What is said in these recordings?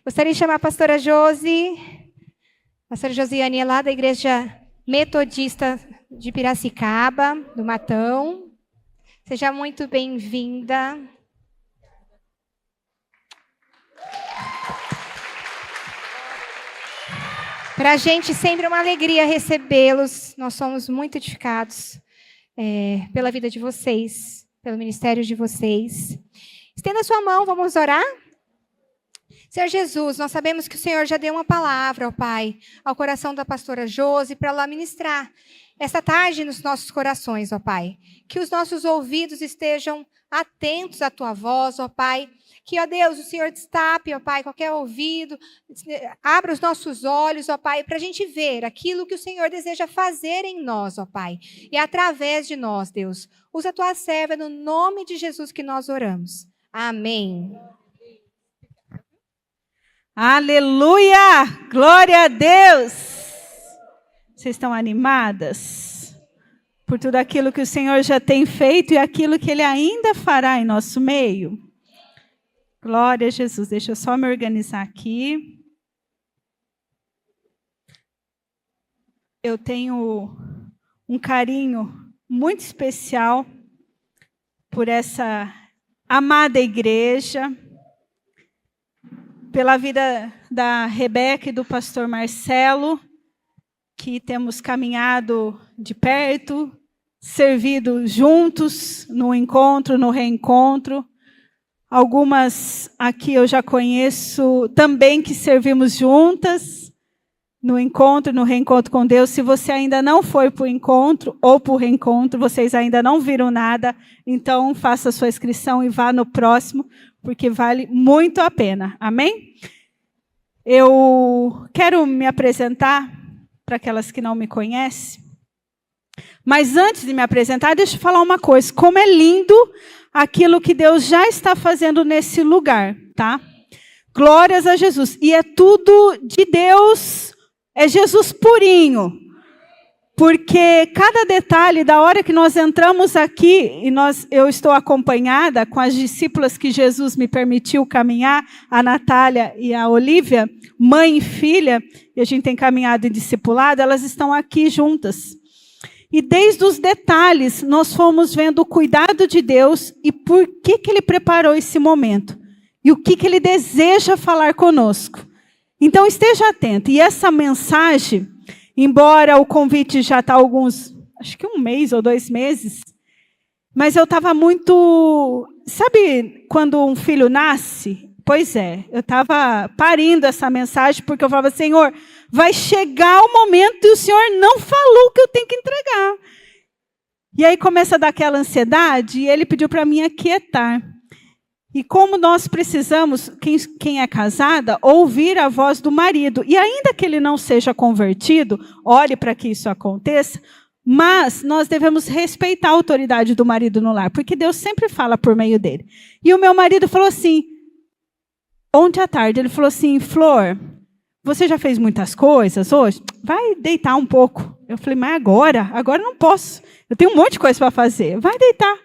Gostaria de chamar a pastora Josi. A pastora Josiane é lá da Igreja Metodista de Piracicaba, do Matão. Seja muito bem-vinda. Para a gente sempre é uma alegria recebê-los. Nós somos muito edificados pela vida de vocês, pelo ministério de vocês. Estenda a sua mão, vamos orar? Senhor Jesus, nós sabemos que o Senhor já deu uma palavra, ó Pai, ao coração da pastora Josi para ela ministrar esta tarde nos nossos corações, ó Pai. Que os nossos ouvidos estejam atentos à Tua voz, ó Pai. Que, ó Deus, o Senhor destape, ó Pai, qualquer ouvido, abra os nossos olhos, ó Pai, para a gente ver aquilo que o Senhor deseja fazer em nós, ó Pai. E através de nós, Deus. Usa a Tua serva no nome de Jesus que nós oramos. Amém. Aleluia! Glória a Deus! Vocês estão animadas por tudo aquilo que o Senhor já tem feito e aquilo que Ele ainda fará em nosso meio? Glória a Jesus. Deixa eu só me organizar aqui. Eu tenho um carinho muito especial por essa amada igreja, pela vida da Rebeca e do pastor Marcelo, que temos caminhado de perto, servido juntos no encontro, no reencontro. Algumas aqui eu já conheço também que servimos juntas no encontro, no reencontro com Deus. Se você ainda não foi para o encontro ou para o reencontro, vocês ainda não viram nada, então faça a sua inscrição e vá no próximo, porque vale muito a pena. Amém? Eu quero me apresentar para aquelas que não me conhecem. Mas antes de me apresentar, deixa eu falar uma coisa. Como é lindo aquilo que Deus já está fazendo nesse lugar, tá? Glórias a Jesus. E é tudo de Deus, é Jesus purinho. Porque cada detalhe, da hora que nós entramos aqui, e eu estou acompanhada com as discípulas que Jesus me permitiu caminhar, a Natália e a Olívia, mãe e filha, e a gente tem caminhado em discipulado, elas estão aqui juntas. E desde os detalhes, nós fomos vendo o cuidado de Deus e por que Ele preparou esse momento. E o que Ele deseja falar conosco. Então, esteja atento. E essa mensagem, embora o convite já está há acho que 1 mês ou 2 meses, mas eu estava muito... Sabe quando um filho nasce? Pois é, eu estava parindo essa mensagem porque eu falava, Senhor, vai chegar o momento e o Senhor não falou o que eu tenho que entregar. E aí começa a dar aquela ansiedade e Ele pediu para mim aquietar. E como nós precisamos, quem é casada, ouvir a voz do marido. E ainda que ele não seja convertido, ore para que isso aconteça, mas nós devemos respeitar a autoridade do marido no lar, porque Deus sempre fala por meio dele. E o meu marido falou assim, ontem à tarde, ele falou assim, Flor, você já fez muitas coisas hoje? Vai deitar um pouco. Eu falei, mas agora não posso. Eu tenho um monte de coisa para fazer. Vai deitar.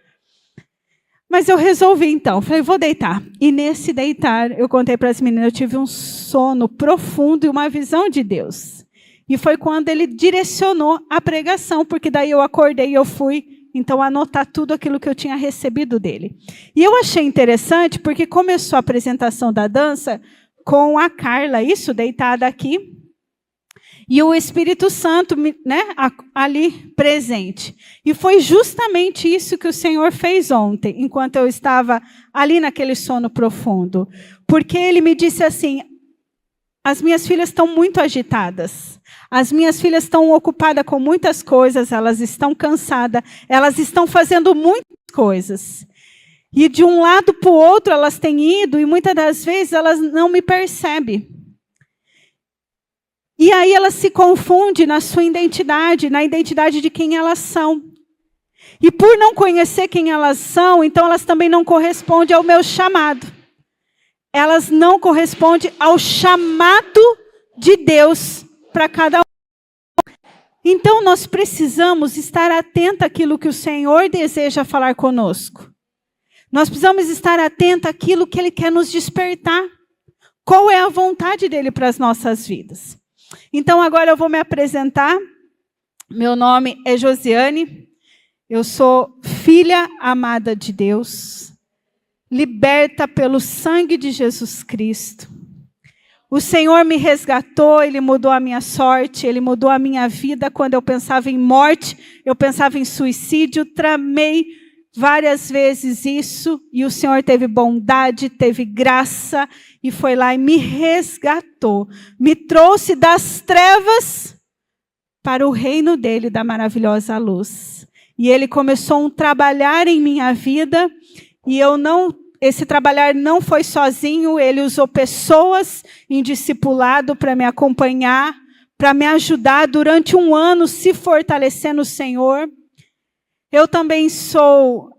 Mas eu resolvi então, falei, vou deitar. E nesse deitar, eu contei para as meninas, eu tive um sono profundo e uma visão de Deus. E foi quando Ele direcionou a pregação, porque daí eu acordei e eu fui, então, anotar tudo aquilo que eu tinha recebido dele. E eu achei interessante, porque começou a apresentação da dança com a Carla, isso, deitada aqui, e o Espírito Santo, né, ali presente. E foi justamente isso que o Senhor fez ontem, enquanto eu estava ali naquele sono profundo. Porque Ele me disse assim, as minhas filhas estão muito agitadas. As minhas filhas estão ocupadas com muitas coisas, elas estão cansadas, elas estão fazendo muitas coisas. E de um lado para o outro elas têm ido, e muitas das vezes elas não me percebem. E aí elas se confundem na sua identidade, na identidade de quem elas são. E por não conhecer quem elas são, então elas também não correspondem ao meu chamado. Elas não correspondem ao chamado de Deus para cada um. Então nós precisamos estar atentos àquilo que o Senhor deseja falar conosco. Nós precisamos estar atentos àquilo que Ele quer nos despertar. qual é a vontade dele para as nossas vidas. Então, agora eu vou me apresentar. Meu nome é Josiane, eu sou filha amada de Deus, liberta pelo sangue de Jesus Cristo. O Senhor me resgatou, Ele mudou a minha sorte, Ele mudou a minha vida. Quando eu pensava em morte, eu pensava em suicídio, tramei várias vezes isso, e o Senhor teve bondade, teve graça, e foi lá e me resgatou. Me trouxe das trevas para o reino dele, da maravilhosa luz. E ele começou um trabalhar em minha vida, e esse trabalhar não foi sozinho, ele usou pessoas em discipulado para me acompanhar, para me ajudar durante um ano, se fortalecer no Senhor. Eu também sou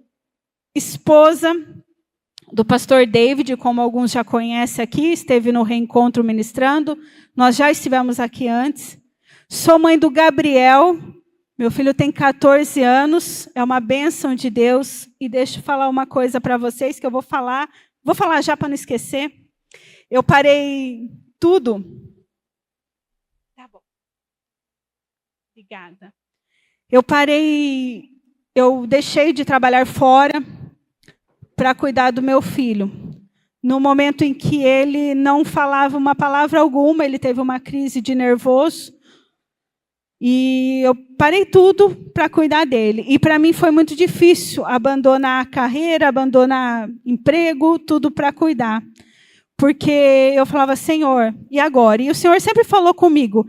esposa do pastor David, como alguns já conhecem aqui, esteve no Reencontro ministrando, nós já estivemos aqui antes. Sou mãe do Gabriel, meu filho tem 14 anos, é uma bênção de Deus. E deixa eu falar uma coisa para vocês que eu vou falar já para não esquecer. Eu parei tudo. Tá bom. Obrigada. Eu deixei de trabalhar fora para cuidar do meu filho. No momento em que ele não falava uma palavra alguma, ele teve uma crise de nervoso. E eu parei tudo para cuidar dele. E para mim foi muito difícil abandonar a carreira, abandonar emprego, tudo para cuidar. Porque eu falava, Senhor, e agora? E o Senhor sempre falou comigo,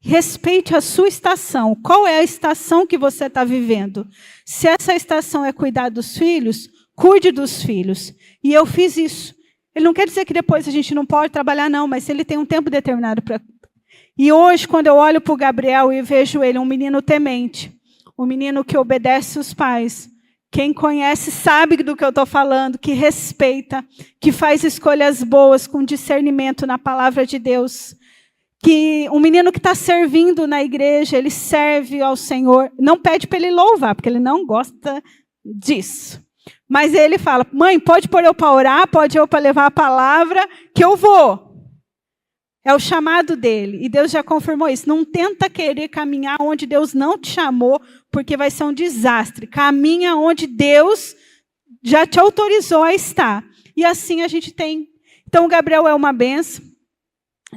respeite a sua estação. Qual é a estação que você está vivendo? Se essa estação é cuidar dos filhos, cuide dos filhos. E eu fiz isso. Ele não quer dizer que depois a gente não pode trabalhar, não, mas ele tem um tempo determinado para... E hoje, quando eu olho para o Gabriel e vejo ele, um menino temente, um menino que obedece os pais, quem conhece sabe do que eu estou falando, que respeita, que faz escolhas boas com discernimento na palavra de Deus, que um menino que está servindo na igreja, ele serve ao Senhor, não pede para ele louvar, porque ele não gosta disso. Mas ele fala, mãe, pode pôr eu para orar, pode eu para levar a palavra, que eu vou. É o chamado dele. E Deus já confirmou isso. Não tenta querer caminhar onde Deus não te chamou, porque vai ser um desastre. Caminha onde Deus já te autorizou a estar. E assim a gente tem. Então, o Gabriel é uma benção.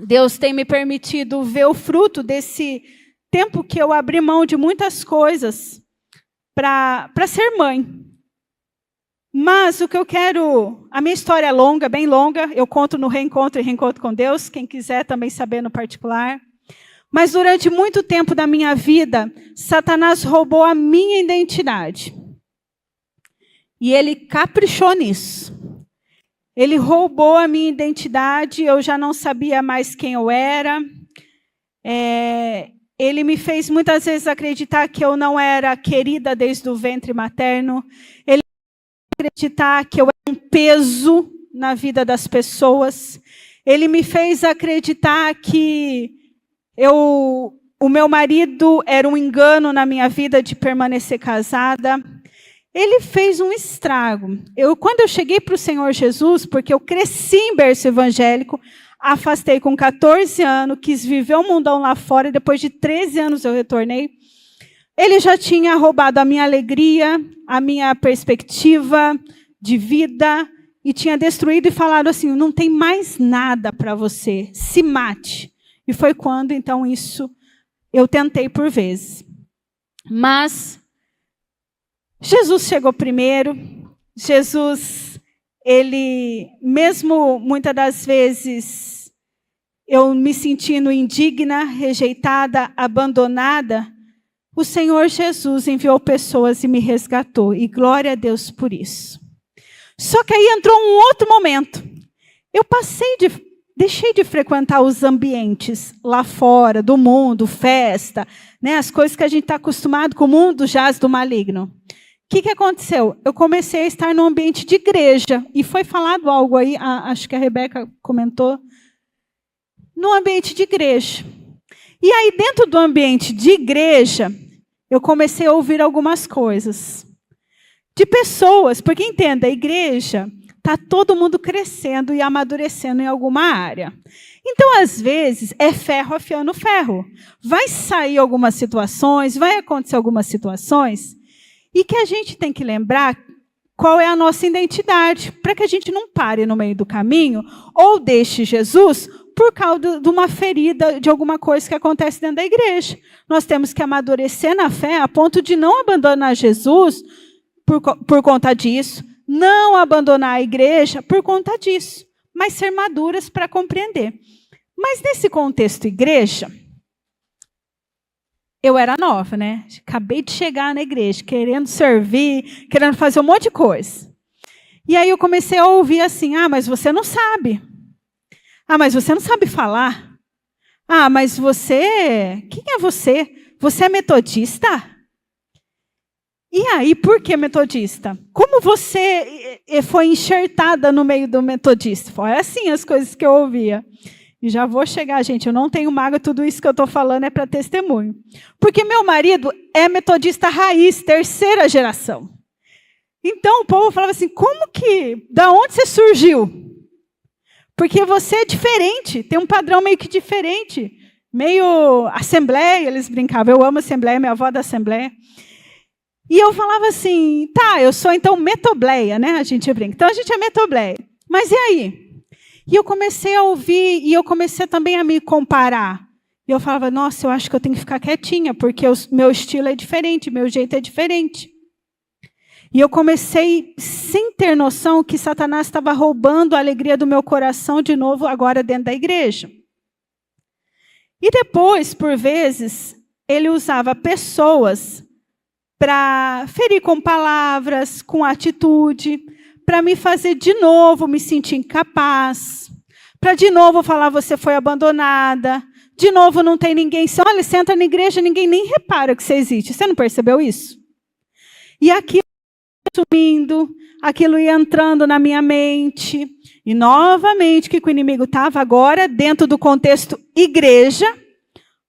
Deus tem me permitido ver o fruto desse tempo que eu abri mão de muitas coisas para ser mãe. Mas o que eu quero... A minha história é longa, bem longa. Eu conto no Reencontro e Reencontro com Deus. Quem quiser também saber no particular. Mas durante muito tempo da minha vida, Satanás roubou a minha identidade. E ele caprichou nisso. Ele roubou a minha identidade. Eu já não sabia mais quem eu era. Ele me fez muitas vezes acreditar que eu não era querida desde o ventre materno. Ele acreditar que eu era um peso na vida das pessoas. Ele me fez acreditar que o meu marido era um engano na minha vida de permanecer casada. Ele fez um estrago. Quando eu cheguei para o Senhor Jesus, porque eu cresci em berço evangélico, afastei com 14 anos, quis viver um mundão lá fora, e depois de 13 anos eu retornei. Ele já tinha roubado a minha alegria, a minha perspectiva de vida, e tinha destruído e falado assim, não tem mais nada para você, se mate. E foi quando, então, isso eu tentei por vezes. Mas Jesus chegou primeiro. Jesus, ele, mesmo muitas das vezes, eu me sentindo indigna, rejeitada, abandonada, o Senhor Jesus enviou pessoas e me resgatou. E glória a Deus por isso. Só que aí entrou um outro momento. Eu deixei de frequentar os ambientes lá fora, do mundo, festa, né, as coisas que a gente está acostumado com o mundo jaz do maligno. O que aconteceu? Eu comecei a estar no ambiente de igreja. E foi falado algo aí, acho que a Rebeca comentou. No ambiente de igreja. E aí, dentro do ambiente de igreja, eu comecei a ouvir algumas coisas. De pessoas, porque entenda, a igreja está todo mundo crescendo e amadurecendo em alguma área. Então, às vezes, é ferro afiando ferro. Vai sair algumas situações, vai acontecer algumas situações, e que a gente tem que lembrar qual é a nossa identidade, para que a gente não pare no meio do caminho, ou deixe Jesus por causa de uma ferida, de alguma coisa que acontece dentro da igreja. Nós temos que amadurecer na fé a ponto de não abandonar Jesus por conta disso, não abandonar a igreja por conta disso, mas ser maduras para compreender. Mas nesse contexto igreja, eu era nova, né? Acabei de chegar na igreja, querendo servir, querendo fazer um monte de coisa. E aí eu comecei a ouvir assim, mas você não sabe. Mas você não sabe falar. Mas você... Quem é você? Você é metodista? E aí, por que metodista? Como você foi enxertada no meio do metodista? Foi assim as coisas que eu ouvia. E já vou chegar, gente, eu não tenho mágoa, tudo isso que eu estou falando é para testemunho. Porque meu marido é metodista raiz, 3ª geração. Então o povo falava assim, da onde você surgiu? Porque você é diferente, tem um padrão meio que diferente. Meio assembleia, eles brincavam, eu amo assembleia, minha avó é da assembleia. E eu falava assim, eu sou então metobleia, né? A gente brinca. Então a gente é metobleia. Mas e aí? E eu comecei a ouvir, e eu comecei também a me comparar. E eu falava, nossa, eu acho que eu tenho que ficar quietinha, porque meu estilo é diferente, meu jeito é diferente. E eu comecei, sem ter noção, que Satanás estava roubando a alegria do meu coração de novo, agora dentro da igreja. E depois, por vezes, ele usava pessoas para ferir com palavras, com atitude, para me fazer de novo me sentir incapaz, para de novo falar você foi abandonada, de novo não tem ninguém. Olha, você entra na igreja, ninguém nem repara que você existe. Você não percebeu isso? E aquilo ia sumindo, aquilo ia entrando na minha mente, e novamente que o inimigo estava agora dentro do contexto igreja,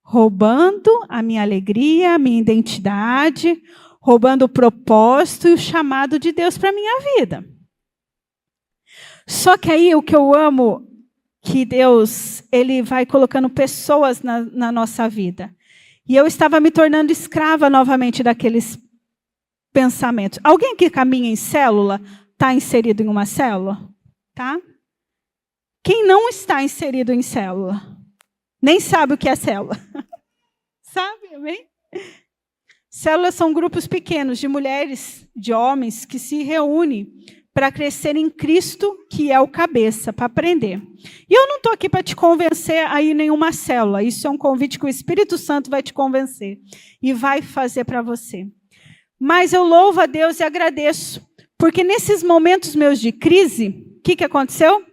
roubando a minha alegria, a minha identidade, roubando o propósito e o chamado de Deus para a minha vida. Só que aí o que eu amo, que Deus ele vai colocando pessoas na nossa vida. E eu estava me tornando escrava novamente daqueles pensamentos. Alguém que caminha em célula está inserido em uma célula? Tá? Quem não está inserido em célula? Nem sabe o que é célula. Sabe, amém? Células são grupos pequenos de mulheres, de homens que se reúnem para crescer em Cristo, que é o cabeça, para aprender. E eu não estou aqui para te convencer a ir em nenhuma célula. Isso é um convite que o Espírito Santo vai te convencer e vai fazer para você. Mas eu louvo a Deus e agradeço, porque nesses momentos meus de crise, o que aconteceu?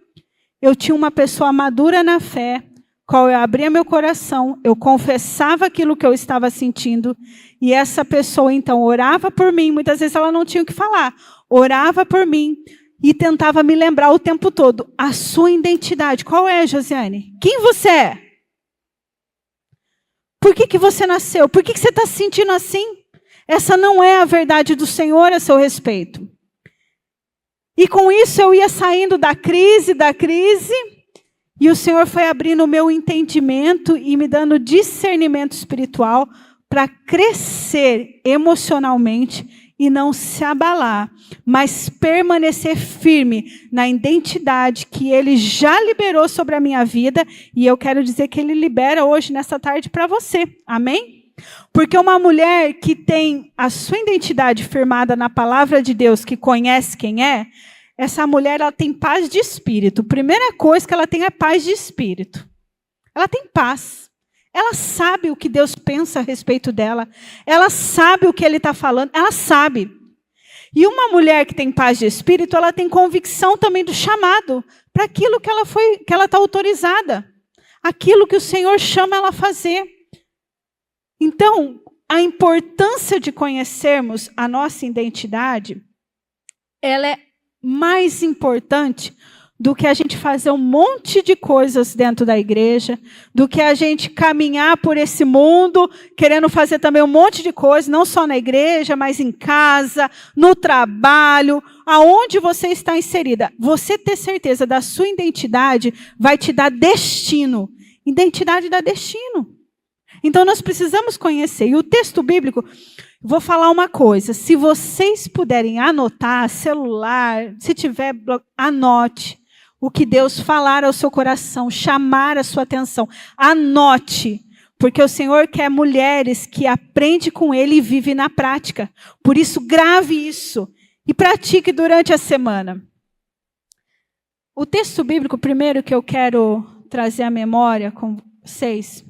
Eu tinha uma pessoa madura na fé, qual eu abria meu coração, eu confessava aquilo que eu estava sentindo, e essa pessoa, então, orava por mim, muitas vezes ela não tinha o que falar, orava por mim e tentava me lembrar o tempo todo, a sua identidade. Qual é, Josiane? Quem você é? Por que você nasceu? Por que você está se sentindo assim? Essa não é a verdade do Senhor a seu respeito. E com isso eu ia saindo da crise, e o Senhor foi abrindo o meu entendimento e me dando discernimento espiritual para crescer emocionalmente e não se abalar, mas permanecer firme na identidade que Ele já liberou sobre a minha vida, e eu quero dizer que Ele libera hoje, nessa tarde, para você. Amém? Porque uma mulher que tem a sua identidade firmada na palavra de Deus, que conhece quem é, essa mulher ela tem paz de espírito. Primeira coisa que ela tem é paz de espírito. Ela tem paz. Ela sabe o que Deus pensa a respeito dela. Ela sabe o que Ele está falando. Ela sabe. E uma mulher que tem paz de espírito, ela tem convicção também do chamado para aquilo que ela está autorizada. Aquilo que o Senhor chama ela a fazer. Então, a importância de conhecermos a nossa identidade, ela é mais importante do que a gente fazer um monte de coisas dentro da igreja, do que a gente caminhar por esse mundo, querendo fazer também um monte de coisas, não só na igreja, mas em casa, no trabalho, aonde você está inserida. Você ter certeza da sua identidade vai te dar destino. Identidade dá destino. Então nós precisamos conhecer. E o texto bíblico, vou falar uma coisa, se vocês puderem anotar, celular, se tiver, anote o que Deus falar ao seu coração, chamar a sua atenção. Anote, porque o Senhor quer mulheres que aprendem com Ele e vivem na prática. Por isso, grave isso e pratique durante a semana. O texto bíblico primeiro que eu quero trazer à memória com vocês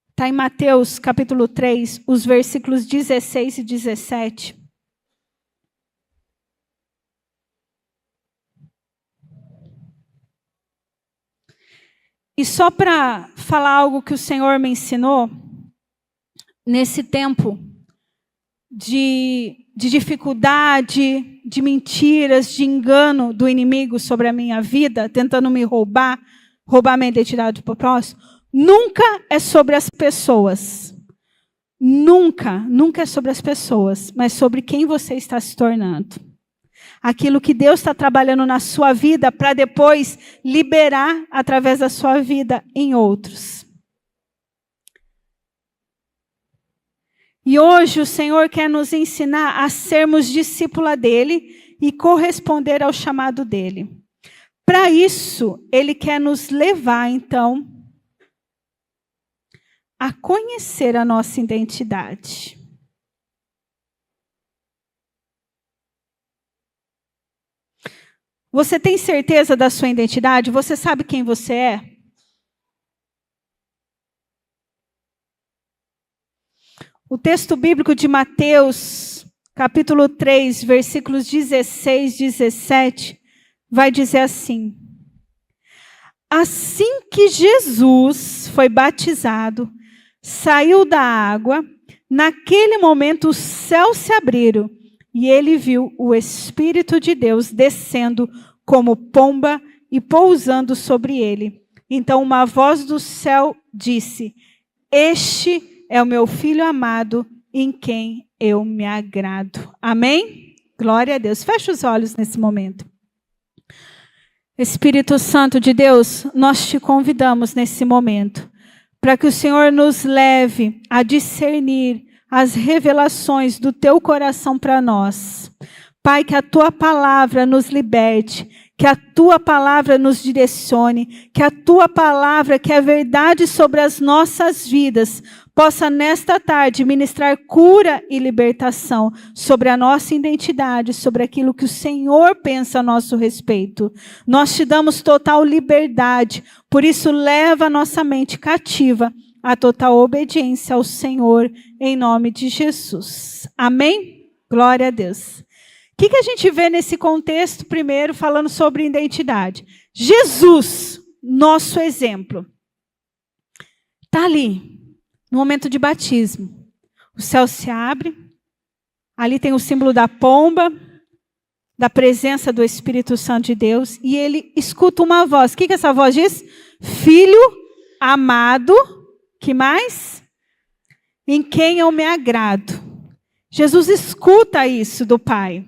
está em Mateus capítulo 3, os versículos 16 e 17. E só para falar algo que o Senhor me ensinou, nesse tempo de dificuldade, de mentiras, de engano do inimigo sobre a minha vida, tentando me roubar minha identidade para o próximo, nunca é sobre as pessoas. Nunca é sobre as pessoas, mas sobre quem você está se tornando. Aquilo que Deus está trabalhando na sua vida para depois liberar através da sua vida em outros. E hoje o Senhor quer nos ensinar a sermos discípula dele e corresponder ao chamado dele. Para isso, Ele quer nos levar, então, a conhecer a nossa identidade. Você tem certeza da sua identidade? Você sabe quem você é? O texto bíblico de Mateus, capítulo 3, versículos 16 e 17, vai dizer assim: assim que Jesus foi batizado, saiu da água, naquele momento os céus se abriram e ele viu o Espírito de Deus descendo como pomba e pousando sobre ele. Então uma voz do céu disse: este é o meu filho amado, em quem eu me agrado. Amém? Glória a Deus. Feche os olhos nesse momento. Espírito Santo de Deus, nós te convidamos nesse momento, para que o Senhor nos leve a discernir as revelações do teu coração para nós. Pai, que a tua palavra nos liberte, que a tua palavra nos direcione, que a tua palavra, que é verdade sobre as nossas vidas, possa nesta tarde ministrar cura e libertação sobre a nossa identidade, sobre aquilo que o Senhor pensa a nosso respeito. Nós te damos total liberdade, por isso leva a nossa mente cativa à total obediência ao Senhor, em nome de Jesus. Amém? Glória a Deus. O que a gente vê nesse contexto, primeiro, falando sobre identidade? Jesus, nosso exemplo, está ali, no momento de batismo. O céu se abre, ali tem o símbolo da pomba, da presença do Espírito Santo de Deus, e ele escuta uma voz. O que essa voz diz? Filho amado, que mais? Em quem eu me agrado. Jesus escuta isso do Pai.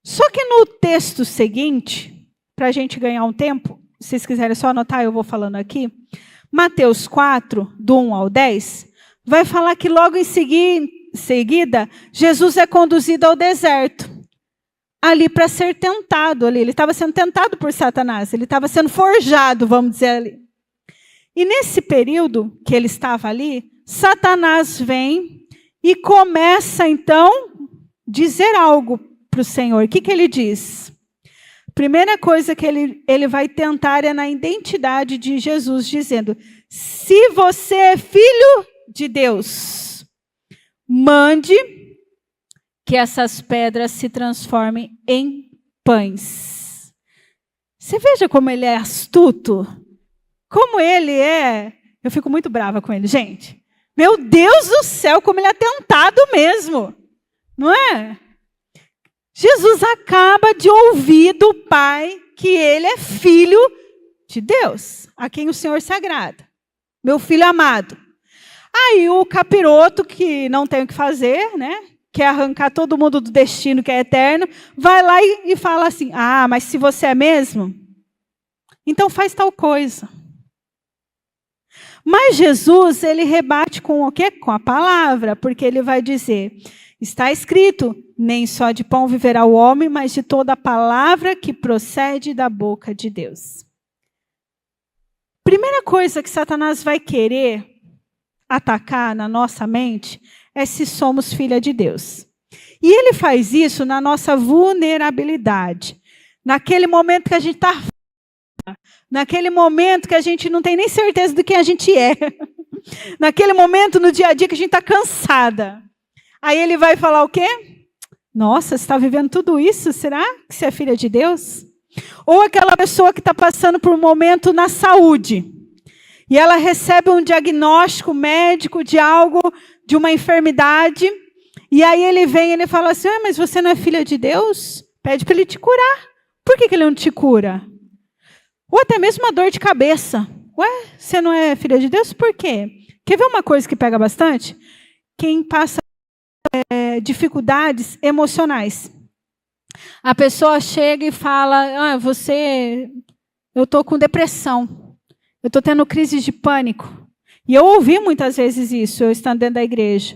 Só que no texto seguinte, para a gente ganhar um tempo, se vocês quiserem só anotar, eu vou falando aqui. Mateus 4, do 1 ao 10, vai falar que logo em seguida, Jesus é conduzido ao deserto. Ali para ser tentado. Ele estava sendo tentado por Satanás. Ele estava sendo forjado, vamos dizer ali. E nesse período que ele estava ali, Satanás vem e começa então a dizer algo para o Senhor. O que ele diz? Primeira coisa que ele vai tentar é na identidade de Jesus, dizendo: se você é filho de Deus, mande que essas pedras se transformem em pães. Você veja como ele é astuto, como ele é... Eu fico muito brava com ele, gente. Meu Deus do céu, como ele é tentado mesmo, não é? Jesus acaba de ouvir do Pai que ele é filho de Deus, a quem o Senhor se agrada. Meu filho amado. Aí o capiroto, que não tem o que fazer, né? Quer arrancar todo mundo do destino que é eterno, vai lá e fala assim, mas se você é mesmo, então faz tal coisa. Mas Jesus, ele rebate com o quê? Com a palavra, porque ele vai dizer, está escrito, nem só de pão viverá o homem, mas de toda a palavra que procede da boca de Deus. Primeira coisa que Satanás vai querer atacar na nossa mente é se somos filha de Deus. E ele faz isso na nossa vulnerabilidade. Naquele momento que a gente está... Naquele momento que a gente não tem nem certeza do que a gente é. Naquele momento no dia a dia que a gente está cansada. Aí ele vai falar o quê? Nossa, você está vivendo tudo isso? Será que você é filha de Deus? Ou aquela pessoa que está passando por um momento na saúde. E ela recebe um diagnóstico médico de algo, de uma enfermidade. E aí ele vem e ele fala assim, mas você não é filha de Deus? Pede para ele te curar. Por que ele não te cura? Ou até mesmo uma dor de cabeça. Ué, você não é filha de Deus? Por quê? Quer ver uma coisa que pega bastante? Quem passa dificuldades emocionais. A pessoa chega e fala, eu estou com depressão. Eu estou tendo crises de pânico. E eu ouvi muitas vezes isso, eu estando dentro da igreja.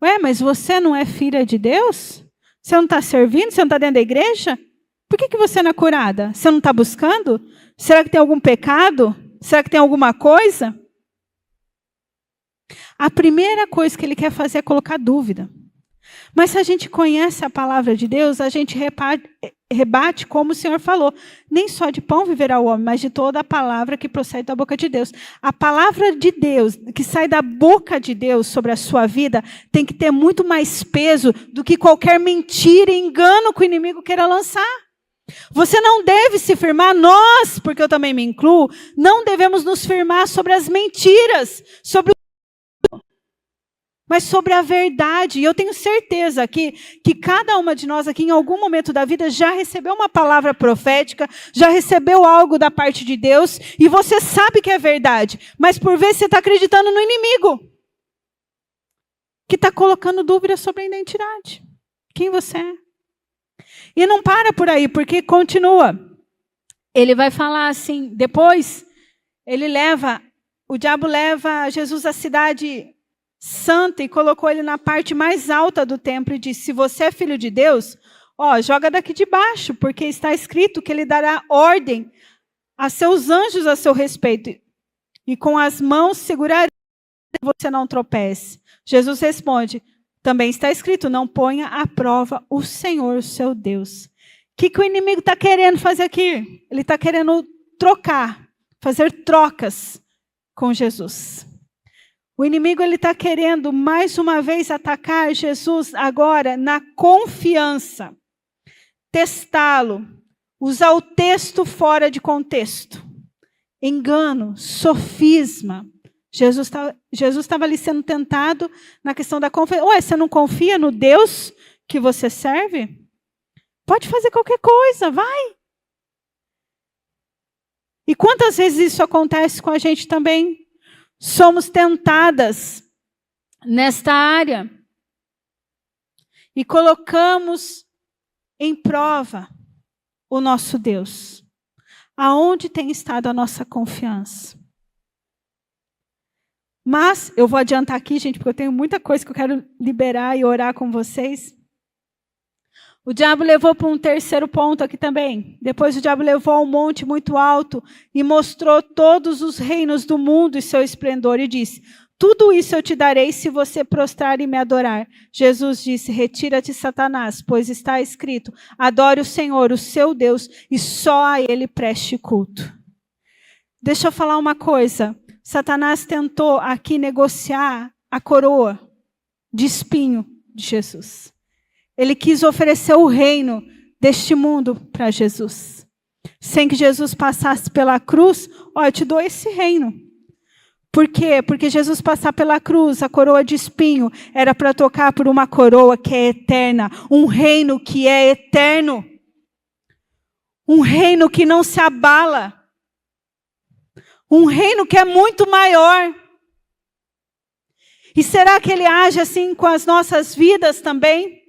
Ué, mas você não é filha de Deus? Você não está servindo? Você não está dentro da igreja? Por que você não é curada? Você não está buscando? Será que tem algum pecado? Será que tem alguma coisa? A primeira coisa que ele quer fazer é colocar dúvida. Mas se a gente conhece a palavra de Deus, a gente rebate como o Senhor falou. Nem só de pão viverá o homem, mas de toda a palavra que procede da boca de Deus. A palavra de Deus, que sai da boca de Deus sobre a sua vida, tem que ter muito mais peso do que qualquer mentira e engano que o inimigo queira lançar. Você não deve se firmar, nós, porque eu também me incluo, não devemos nos firmar sobre as mentiras, mas sobre a verdade. E eu tenho certeza aqui que cada uma de nós aqui, em algum momento da vida, já recebeu uma palavra profética, já recebeu algo da parte de Deus, e você sabe que é verdade, mas por vezes você está acreditando no inimigo, que está colocando dúvida sobre a identidade. Quem você é? E não para por aí, porque continua. Ele vai falar assim, depois, o diabo leva Jesus à cidade santa e colocou ele na parte mais alta do templo e disse, se você é filho de Deus, joga daqui de baixo, porque está escrito que ele dará ordem a seus anjos a seu respeito, e com as mãos segurará que você não tropece. Jesus responde, também está escrito, não ponha à prova o Senhor, seu Deus. O que o inimigo está querendo fazer aqui? Ele está querendo fazer trocas com Jesus. O inimigo está querendo, mais uma vez, atacar Jesus agora na confiança. Testá-lo. Usar o texto fora de contexto. Engano, sofisma. Jesus estava ali sendo tentado na questão da confiança. Você não confia no Deus que você serve? Pode fazer qualquer coisa, vai. E quantas vezes isso acontece com a gente também? Somos tentadas nesta área. E colocamos em prova o nosso Deus. Aonde tem estado a nossa confiança? Mas, eu vou adiantar aqui, gente, porque eu tenho muita coisa que eu quero liberar e orar com vocês. O diabo levou para um terceiro ponto aqui também. Depois o diabo levou a um monte muito alto e mostrou todos os reinos do mundo e seu esplendor e disse, tudo isso eu te darei se você prostrar e me adorar. Jesus disse, retira-te, Satanás, pois está escrito, adore o Senhor, o seu Deus, e só a ele preste culto. Deixa eu falar uma coisa. Satanás tentou aqui negociar a coroa de espinho de Jesus. Ele quis oferecer o reino deste mundo para Jesus. Sem que Jesus passasse pela cruz, eu te dou esse reino. Por quê? Porque Jesus passar pela cruz, a coroa de espinho, era para tocar por uma coroa que é eterna, um reino que é eterno, um reino que não se abala, um reino que é muito maior. E será que ele age assim com as nossas vidas também?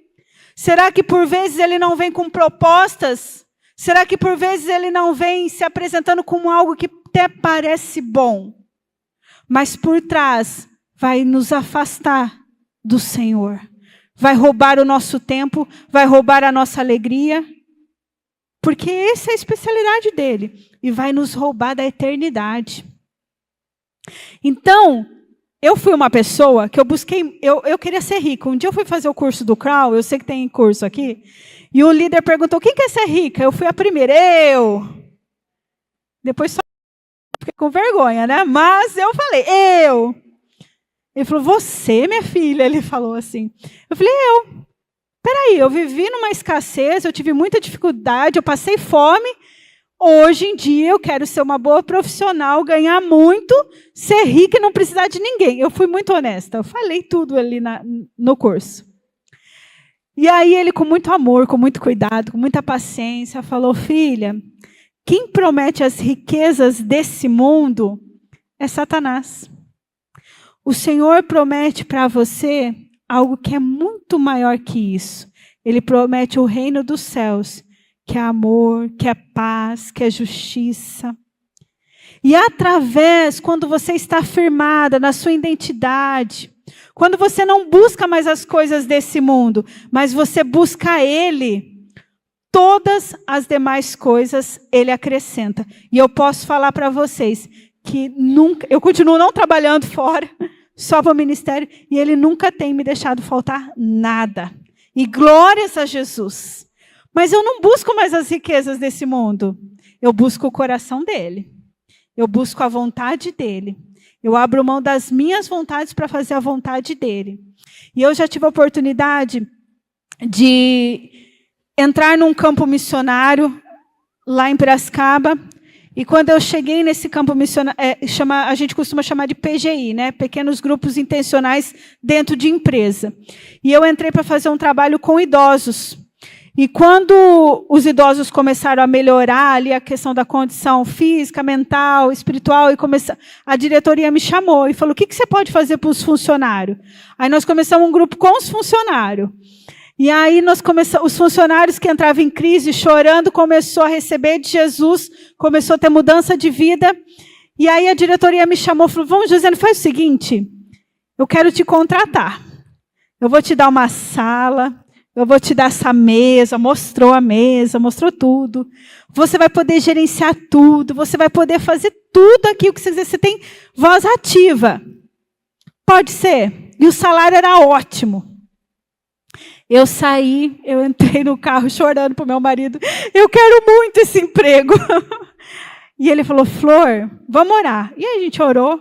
Será que por vezes ele não vem com propostas? Será que por vezes ele não vem se apresentando como algo que até parece bom, mas por trás vai nos afastar do Senhor? Vai roubar o nosso tempo, vai roubar a nossa alegria, porque essa é a especialidade dele, e vai nos roubar da eternidade. Então, eu fui uma pessoa que eu busquei, eu queria ser rica. Um dia eu fui fazer o curso do Crown, eu sei que tem curso aqui, e o líder perguntou, quem quer ser rica? Eu fui a primeira, eu. Depois só fiquei com vergonha, né? Mas eu falei, eu. Ele falou, você, minha filha? Ele falou assim. Eu falei, eu. Peraí, eu vivi numa escassez, eu tive muita dificuldade, eu passei fome. Hoje em dia eu quero ser uma boa profissional, ganhar muito, ser rica e não precisar de ninguém. Eu fui muito honesta, eu falei tudo ali no curso. E aí ele, com muito amor, com muito cuidado, com muita paciência, falou, filha, quem promete as riquezas desse mundo é Satanás. O Senhor promete para você algo que é muito maior que isso. Ele promete o reino dos céus, que é amor, que é paz, que é justiça. E através, quando você está firmada na sua identidade, quando você não busca mais as coisas desse mundo, mas você busca Ele, todas as demais coisas Ele acrescenta. E eu posso falar para vocês que nunca, eu continuo não trabalhando fora, só para o ministério, e Ele nunca tem me deixado faltar nada. E glórias a Jesus. Mas eu não busco mais as riquezas desse mundo. Eu busco o coração dele. Eu busco a vontade dele. Eu abro mão das minhas vontades para fazer a vontade dele. E eu já tive a oportunidade de entrar num campo missionário lá em Piracicaba. E quando eu cheguei nesse campo missionário, a gente costuma chamar de PGI, né? Pequenos grupos intencionais dentro de empresa. E eu entrei para fazer um trabalho com idosos. E quando os idosos começaram a melhorar ali a questão da condição física, mental, espiritual, a diretoria me chamou e falou, o que você pode fazer para os funcionários? Aí nós começamos um grupo com os funcionários. E aí os funcionários que entravam em crise, chorando, começou a receber de Jesus, começou a ter mudança de vida. E aí a diretoria me chamou e falou, vamos, Josiane, faz o seguinte, eu quero te contratar. Eu vou te dar uma sala, eu vou te dar essa mesa, mostrou a mesa, mostrou tudo. Você vai poder gerenciar tudo, você vai poder fazer tudo aquilo que você quiser. Você tem voz ativa. Pode ser. E o salário era ótimo. Eu saí, eu entrei no carro chorando para o meu marido. Eu quero muito esse emprego. E ele falou, Flor, vamos orar. E aí a gente orou.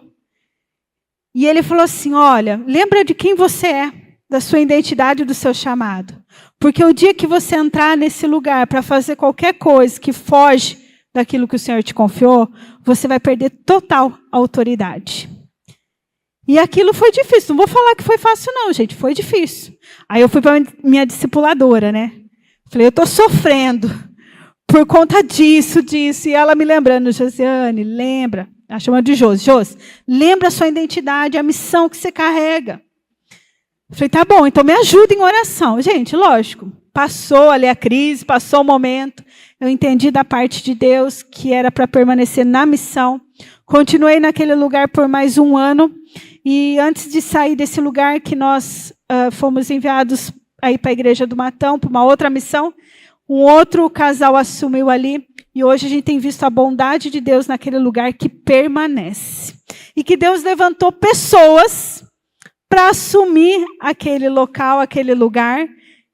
E ele falou assim, olha, lembra de quem você é, da sua identidade e do seu chamado. Porque o dia que você entrar nesse lugar para fazer qualquer coisa que foge daquilo que o Senhor te confiou, você vai perder total autoridade. E aquilo foi difícil. Não vou falar que foi fácil não, gente. Foi difícil. Aí eu fui para minha discipuladora, né? Falei, eu estou sofrendo por conta disso. E ela me lembrando, Josiane, lembra. Ela chama de Josi. Josi, lembra a sua identidade, a missão que você carrega. Falei, tá bom, então me ajuda em oração. Gente, lógico, passou ali a crise, passou o momento. Eu entendi da parte de Deus que era para permanecer na missão. Continuei naquele lugar por mais um ano. E antes de sair desse lugar que nós fomos enviados aí para a Igreja do Matão, para uma outra missão, um outro casal assumiu ali. E hoje a gente tem visto a bondade de Deus naquele lugar que permanece. E que Deus levantou pessoas para assumir aquele local, aquele lugar,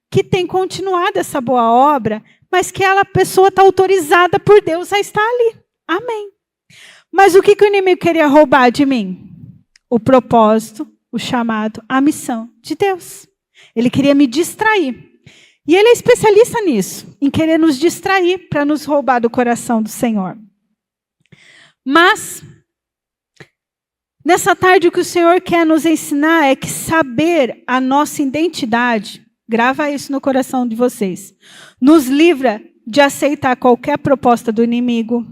que tem continuado essa boa obra, mas que a pessoa está autorizada por Deus a estar ali. Amém. Mas o que o inimigo queria roubar de mim? O propósito, o chamado, a missão de Deus. Ele queria me distrair. E ele é especialista nisso, em querer nos distrair para nos roubar do coração do Senhor. Mas Nessa tarde, o que o Senhor quer nos ensinar é que saber a nossa identidade, grava isso no coração de vocês, nos livra de aceitar qualquer proposta do inimigo,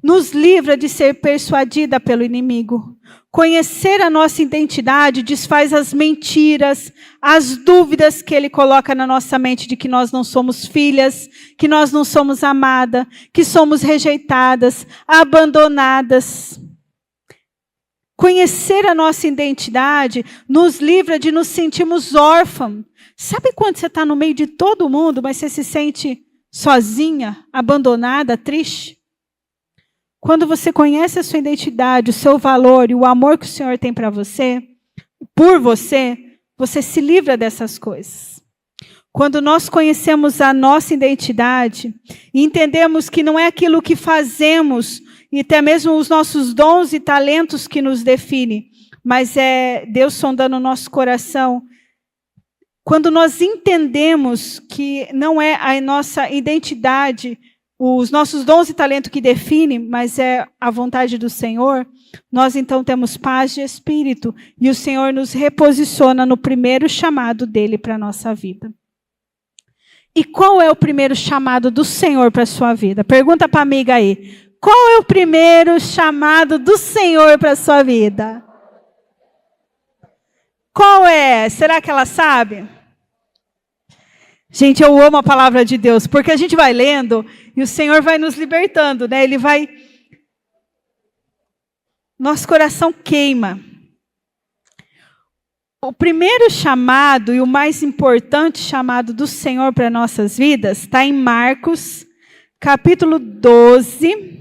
nos livra de ser persuadida pelo inimigo. Conhecer a nossa identidade desfaz as mentiras, as dúvidas que ele coloca na nossa mente de que nós não somos filhas, que nós não somos amadas, que somos rejeitadas, abandonadas. Conhecer a nossa identidade nos livra de nos sentirmos órfãos. Sabe quando você está no meio de todo mundo, mas você se sente sozinha, abandonada, triste? Quando você conhece a sua identidade, o seu valor e o amor que o Senhor tem para você, por você, você se livra dessas coisas. Quando nós conhecemos a nossa identidade e entendemos que não é aquilo que fazemos e até mesmo os nossos dons e talentos que nos definem, mas é Deus sondando o nosso coração. Quando nós entendemos que não é a nossa identidade, os nossos dons e talentos que definem, mas é a vontade do Senhor, nós então temos paz de espírito e o Senhor nos reposiciona no primeiro chamado dele para a nossa vida. E qual é o primeiro chamado do Senhor para a sua vida? Pergunta para a amiga aí. Qual é o primeiro chamado do Senhor para a sua vida? Qual é? Será que ela sabe? Gente, eu amo a palavra de Deus, porque a gente vai lendo e o Senhor vai nos libertando, né? Ele vai... Nosso coração queima. O primeiro chamado e o mais importante chamado do Senhor para nossas vidas está em Marcos, capítulo 12.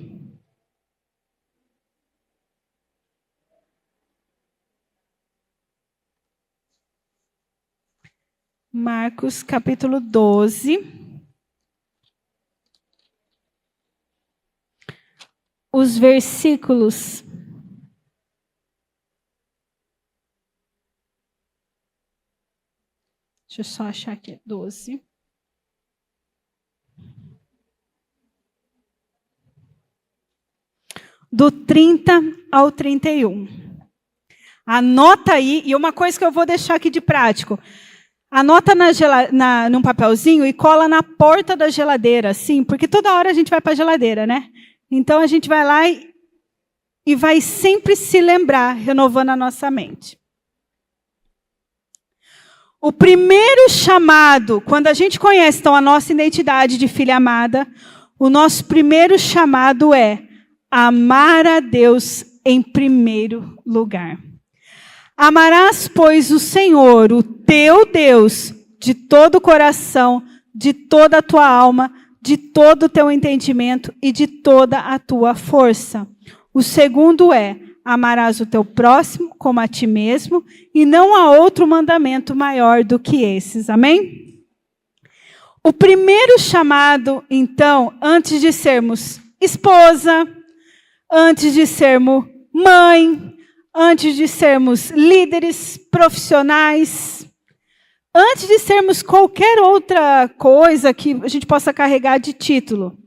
Marcos, capítulo 12. Os versículos... Deixa eu só achar aqui, 12. Do 30 ao 31. Anota aí, e uma coisa que eu vou deixar aqui de prático. Anota num papelzinho e cola na porta da geladeira, assim, porque toda hora a gente vai para a geladeira, né? Então a gente vai lá e vai sempre se lembrar, renovando a nossa mente. O primeiro chamado, quando a gente conhece então a nossa identidade de filha amada, o nosso primeiro chamado é amar a Deus em primeiro lugar. Amarás, pois, o Senhor, o teu Deus, de todo o coração, de toda a tua alma, de todo o teu entendimento e de toda a tua força. O segundo é, amarás o teu próximo como a ti mesmo, e não há outro mandamento maior do que esses. Amém? O primeiro chamado, então, antes de sermos esposa, antes de sermos mãe, antes de sermos líderes profissionais, antes de sermos qualquer outra coisa que a gente possa carregar de título,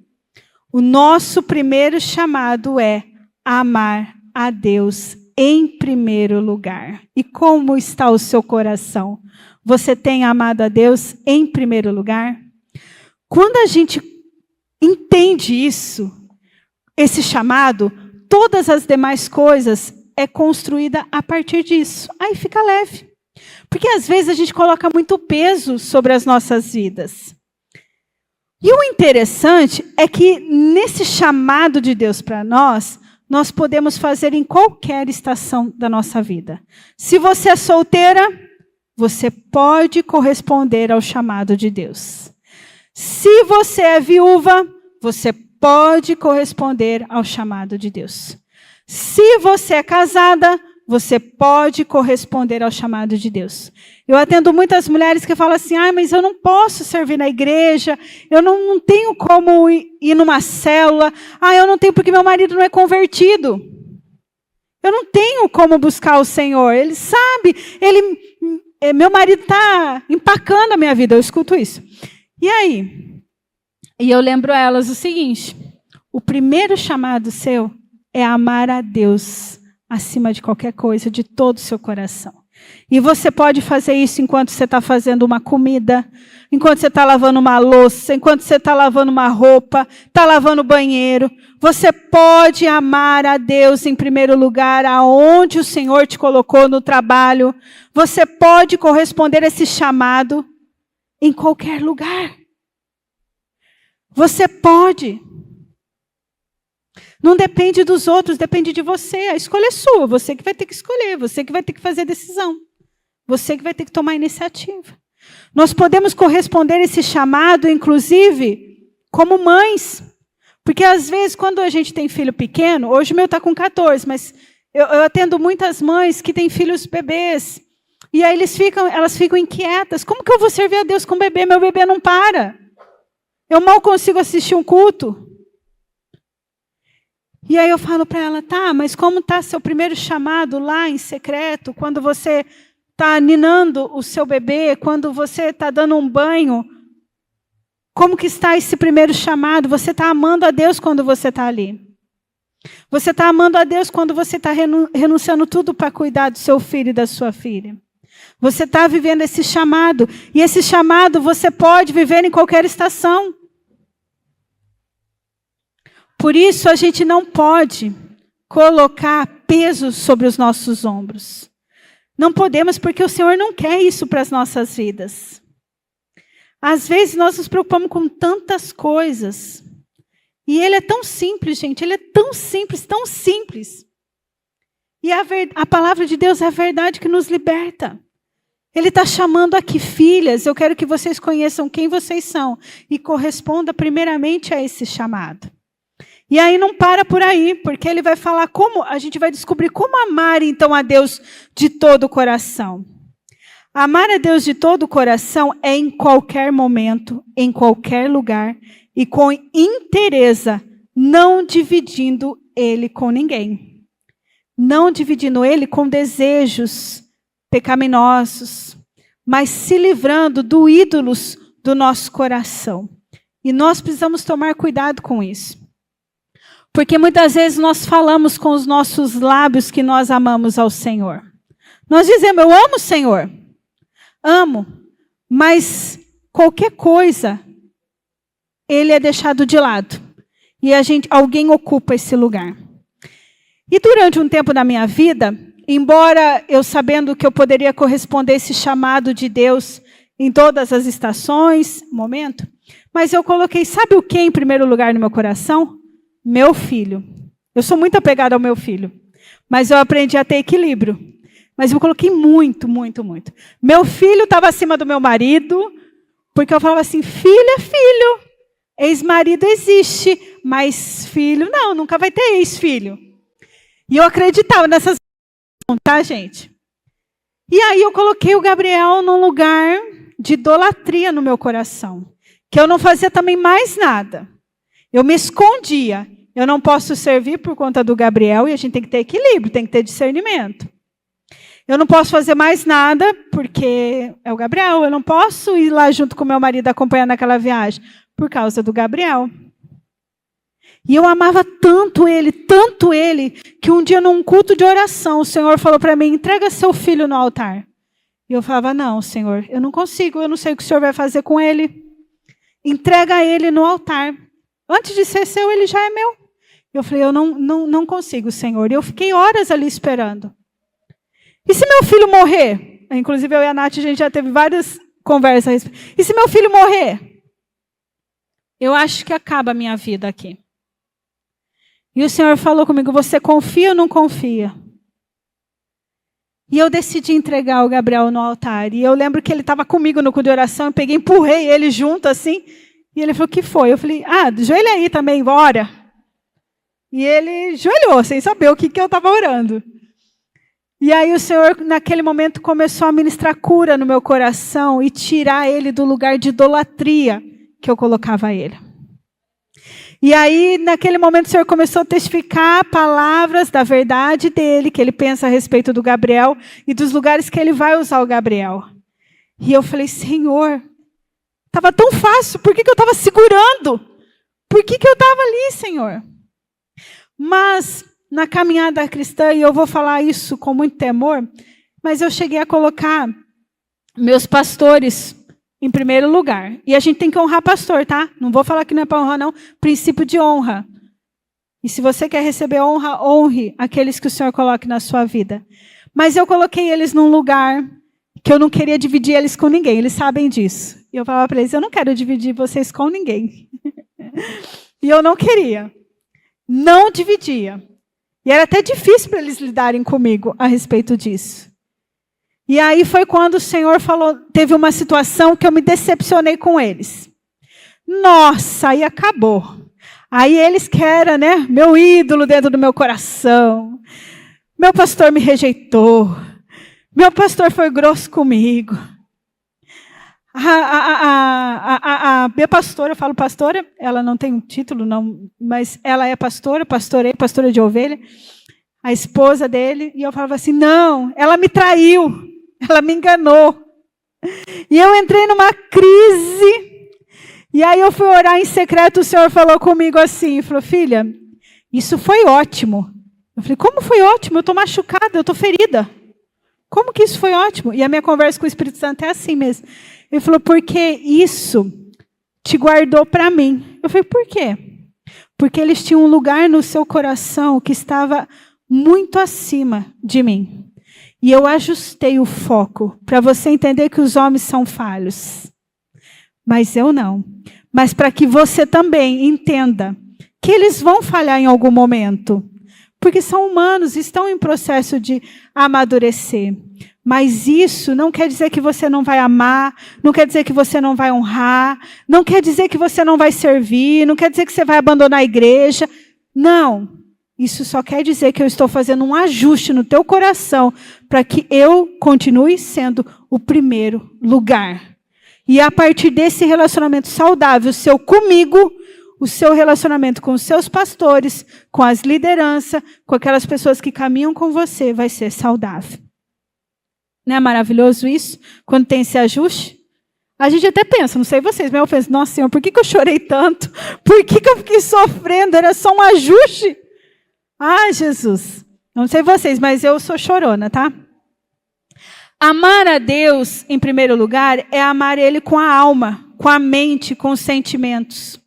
o nosso primeiro chamado é amar a Deus em primeiro lugar. E como está o seu coração? Você tem amado a Deus em primeiro lugar? Quando a gente entende isso, esse chamado, todas as demais coisas é construída a partir disso. Aí fica leve. Porque às vezes a gente coloca muito peso sobre as nossas vidas. E o interessante é que nesse chamado de Deus para nós podemos fazer em qualquer estação da nossa vida. Se você é solteira, você pode corresponder ao chamado de Deus. Se você é viúva, você pode corresponder ao chamado de Deus. Se você é casada, você pode corresponder ao chamado de Deus. Eu atendo muitas mulheres que falam assim, mas eu não posso servir na igreja, eu não tenho como ir numa célula, eu não tenho porque meu marido não é convertido. Eu não tenho como buscar o Senhor, ele sabe, meu marido está empacando a minha vida, eu escuto isso. E aí? E eu lembro a elas o seguinte, o primeiro chamado seu é amar a Deus acima de qualquer coisa, de todo o seu coração. E você pode fazer isso enquanto você está fazendo uma comida, enquanto você está lavando uma louça, enquanto você está lavando uma roupa, está lavando o banheiro. Você pode amar a Deus em primeiro lugar, aonde o Senhor te colocou no trabalho. Você pode corresponder a esse chamado em qualquer lugar. Você pode. Não depende dos outros, depende de você. A escolha é sua, você que vai ter que escolher, você que vai ter que fazer a decisão. Você que vai ter que tomar a iniciativa. Nós podemos corresponder a esse chamado, inclusive, como mães. Porque, às vezes, quando a gente tem filho pequeno, hoje o meu está com 14, mas eu atendo muitas mães que têm filhos bebês. E aí elas ficam inquietas. Como que eu vou servir a Deus com o bebê? Meu bebê não para. Eu mal consigo assistir um culto. E aí eu falo para ela, tá, mas como está seu primeiro chamado lá em secreto, quando você está ninando o seu bebê, quando você está dando um banho, como que está esse primeiro chamado? Você está amando a Deus quando você está ali. Você está amando a Deus quando você está renunciando tudo para cuidar do seu filho e da sua filha. Você está vivendo esse chamado, e esse chamado você pode viver em qualquer estação. Por isso, a gente não pode colocar peso sobre os nossos ombros. Não podemos, porque o Senhor não quer isso para as nossas vidas. Às vezes, nós nos preocupamos com tantas coisas. E Ele é tão simples, gente. Ele é tão simples, tão simples. E a palavra de Deus é a verdade que nos liberta. Ele está chamando aqui, filhas, eu quero que vocês conheçam quem vocês são. E corresponda primeiramente a esse chamado. E aí não para por aí, porque ele vai falar como, a gente vai descobrir como amar então a Deus de todo o coração. Amar a Deus de todo o coração é em qualquer momento, em qualquer lugar e com inteireza, não dividindo ele com ninguém. Não dividindo ele com desejos pecaminosos, mas se livrando dos ídolos do nosso coração. E nós precisamos tomar cuidado com isso. Porque muitas vezes nós falamos com os nossos lábios que nós amamos ao Senhor. Nós dizemos, eu amo o Senhor. Amo. Mas qualquer coisa, Ele é deixado de lado. E alguém ocupa esse lugar. E durante um tempo da minha vida, embora eu sabendo que eu poderia corresponder a esse chamado de Deus em todas as estações, momento, mas eu coloquei, sabe o que em primeiro lugar no meu coração? Meu filho. Eu sou muito apegada ao meu filho. Mas eu aprendi a ter equilíbrio. Mas eu coloquei muito, muito, muito. Meu filho estava acima do meu marido, porque eu falava assim, filho é filho. Ex-marido existe, mas filho não, nunca vai ter ex-filho. E eu acreditava nessas coisas, tá, gente? E aí eu coloquei o Gabriel num lugar de idolatria no meu coração. Que eu não fazia também mais nada. Eu me escondia. Eu não posso servir por conta do Gabriel e a gente tem que ter equilíbrio, tem que ter discernimento. Eu não posso fazer mais nada porque é o Gabriel. Eu não posso ir lá junto com meu marido acompanhando aquela viagem por causa do Gabriel. E eu amava tanto ele, que um dia num culto de oração o Senhor falou para mim, entrega seu filho no altar. E eu falava, não, Senhor, eu não consigo, eu não sei o que o Senhor vai fazer com ele. Entrega ele no altar. Antes de ser seu, ele já é meu. Eu falei, eu não consigo, Senhor. E eu fiquei horas ali esperando. E se meu filho morrer? Inclusive, eu e a Nath, a gente já teve várias conversas a respeito. E se meu filho morrer? Eu acho que acaba a minha vida aqui. E o Senhor falou comigo, você confia ou não confia? E eu decidi entregar o Gabriel no altar. E eu lembro que ele estava comigo no culto de oração. Eu peguei, empurrei ele junto assim. E ele falou, o que foi? Eu falei, ajoelha aí também, ora. E ele ajoelhou, sem saber o que eu estava orando. E aí o Senhor, naquele momento, começou a ministrar cura no meu coração e tirar ele do lugar de idolatria que eu colocava ele. E aí, naquele momento, o Senhor começou a testificar palavras da verdade dele, que ele pensa a respeito do Gabriel e dos lugares que ele vai usar o Gabriel. E eu falei, Senhor, estava tão fácil, por que eu estava segurando? Por que eu estava ali, Senhor? Mas, na caminhada cristã, e eu vou falar isso com muito temor, mas eu cheguei a colocar meus pastores em primeiro lugar. E a gente tem que honrar pastor, tá? Não vou falar que não é para honrar, não. Princípio de honra. E se você quer receber honra, honre aqueles que o Senhor coloque na sua vida. Mas eu coloquei eles num lugar que eu não queria dividir eles com ninguém. Eles sabem disso. E eu falava para eles, eu não quero dividir vocês com ninguém. E eu não queria. Não dividia. E era até difícil para eles lidarem comigo a respeito disso. E aí foi quando o Senhor falou, teve uma situação que eu me decepcionei com eles. Nossa, aí acabou. Aí eles que eram, né, meu ídolo dentro do meu coração. Meu pastor me rejeitou. Meu pastor foi grosso comigo. A minha pastora, eu falo pastora, ela não tem um título, não, mas ela é pastora, pastora de ovelha, a esposa dele, e eu falava assim, não, ela me traiu, ela me enganou. E eu entrei numa crise, e aí eu fui orar em secreto, o Senhor falou comigo assim, falou, filha, isso foi ótimo. Eu falei, como foi ótimo? Eu estou machucada, eu estou ferida. Como que isso foi ótimo? E a minha conversa com o Espírito Santo é assim mesmo. Ele falou, porque isso te guardou para mim. Eu falei, por quê? Porque eles tinham um lugar no seu coração que estava muito acima de mim. E eu ajustei o foco para você entender que os homens são falhos. Mas eu não. Mas para que você também entenda que eles vão falhar em algum momento. Porque são humanos, estão em processo de amadurecer. Mas isso não quer dizer que você não vai amar, não quer dizer que você não vai honrar, não quer dizer que você não vai servir, não quer dizer que você vai abandonar a igreja. Não. Isso só quer dizer que eu estou fazendo um ajuste no teu coração para que eu continue sendo o primeiro lugar. E a partir desse relacionamento saudável seu comigo, o seu relacionamento com os seus pastores, com as lideranças, com aquelas pessoas que caminham com você, vai ser saudável. Não é maravilhoso isso? Quando tem esse ajuste? A gente até pensa, não sei vocês, mas eu penso, nossa Senhor, por que eu chorei tanto? Por que eu fiquei sofrendo? Era só um ajuste? Ah, Jesus. Não sei vocês, mas eu sou chorona, tá? Amar a Deus, em primeiro lugar, é amar Ele com a alma, com a mente, com os sentimentos.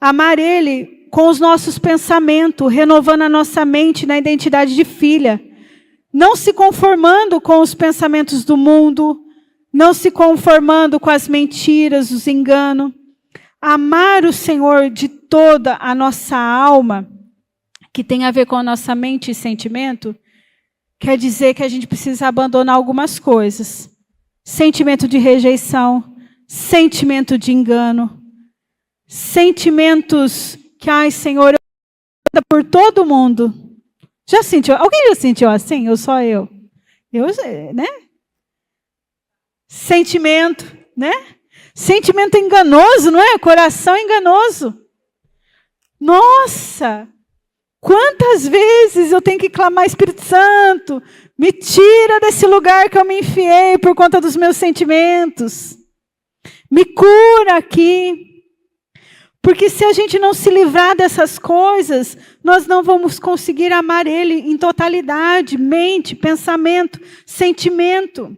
Amar Ele com os nossos pensamentos, renovando a nossa mente na identidade de filha. Não se conformando com os pensamentos do mundo, não se conformando com as mentiras, os enganos. Amar o Senhor de toda a nossa alma, que tem a ver com a nossa mente e sentimento, quer dizer que a gente precisa abandonar algumas coisas. Sentimento de rejeição, sentimento de engano, sentimentos que, ai Senhor, eu vou por todo mundo. Já sentiu? Alguém já sentiu assim? Ou só eu? Eu, né? Sentimento, né? Sentimento enganoso, não é? Coração enganoso. Nossa! Quantas vezes eu tenho que clamar, Espírito Santo, me tira desse lugar que eu me enfiei por conta dos meus sentimentos. Me cura aqui. Porque se a gente não se livrar dessas coisas, nós não vamos conseguir amar Ele em totalidade, mente, pensamento, sentimento.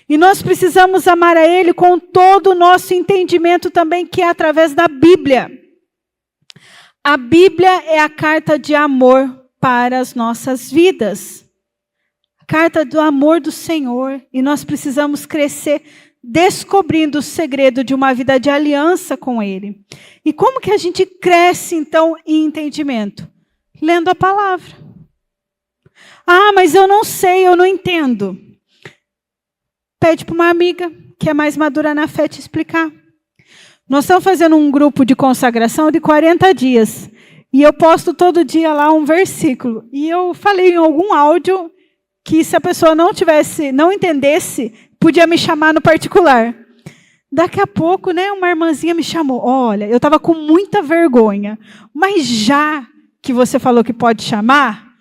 E nós precisamos amar a Ele com todo o nosso entendimento também, que é através da Bíblia. A Bíblia é a carta de amor para as nossas vidas. A carta do amor do Senhor. E nós precisamos crescer descobrindo o segredo de uma vida de aliança com Ele. E como que a gente cresce, então, em entendimento? Lendo a palavra. Ah, mas eu não sei, eu não entendo. Pede para uma amiga que é mais madura na fé te explicar. Nós estamos fazendo um grupo de consagração de 40 dias. E eu posto todo dia lá um versículo. E eu falei em algum áudio que se a pessoa não entendesse, podia me chamar no particular. Daqui a pouco, né, uma irmãzinha me chamou. Olha, eu estava com muita vergonha. Mas já que você falou que pode chamar,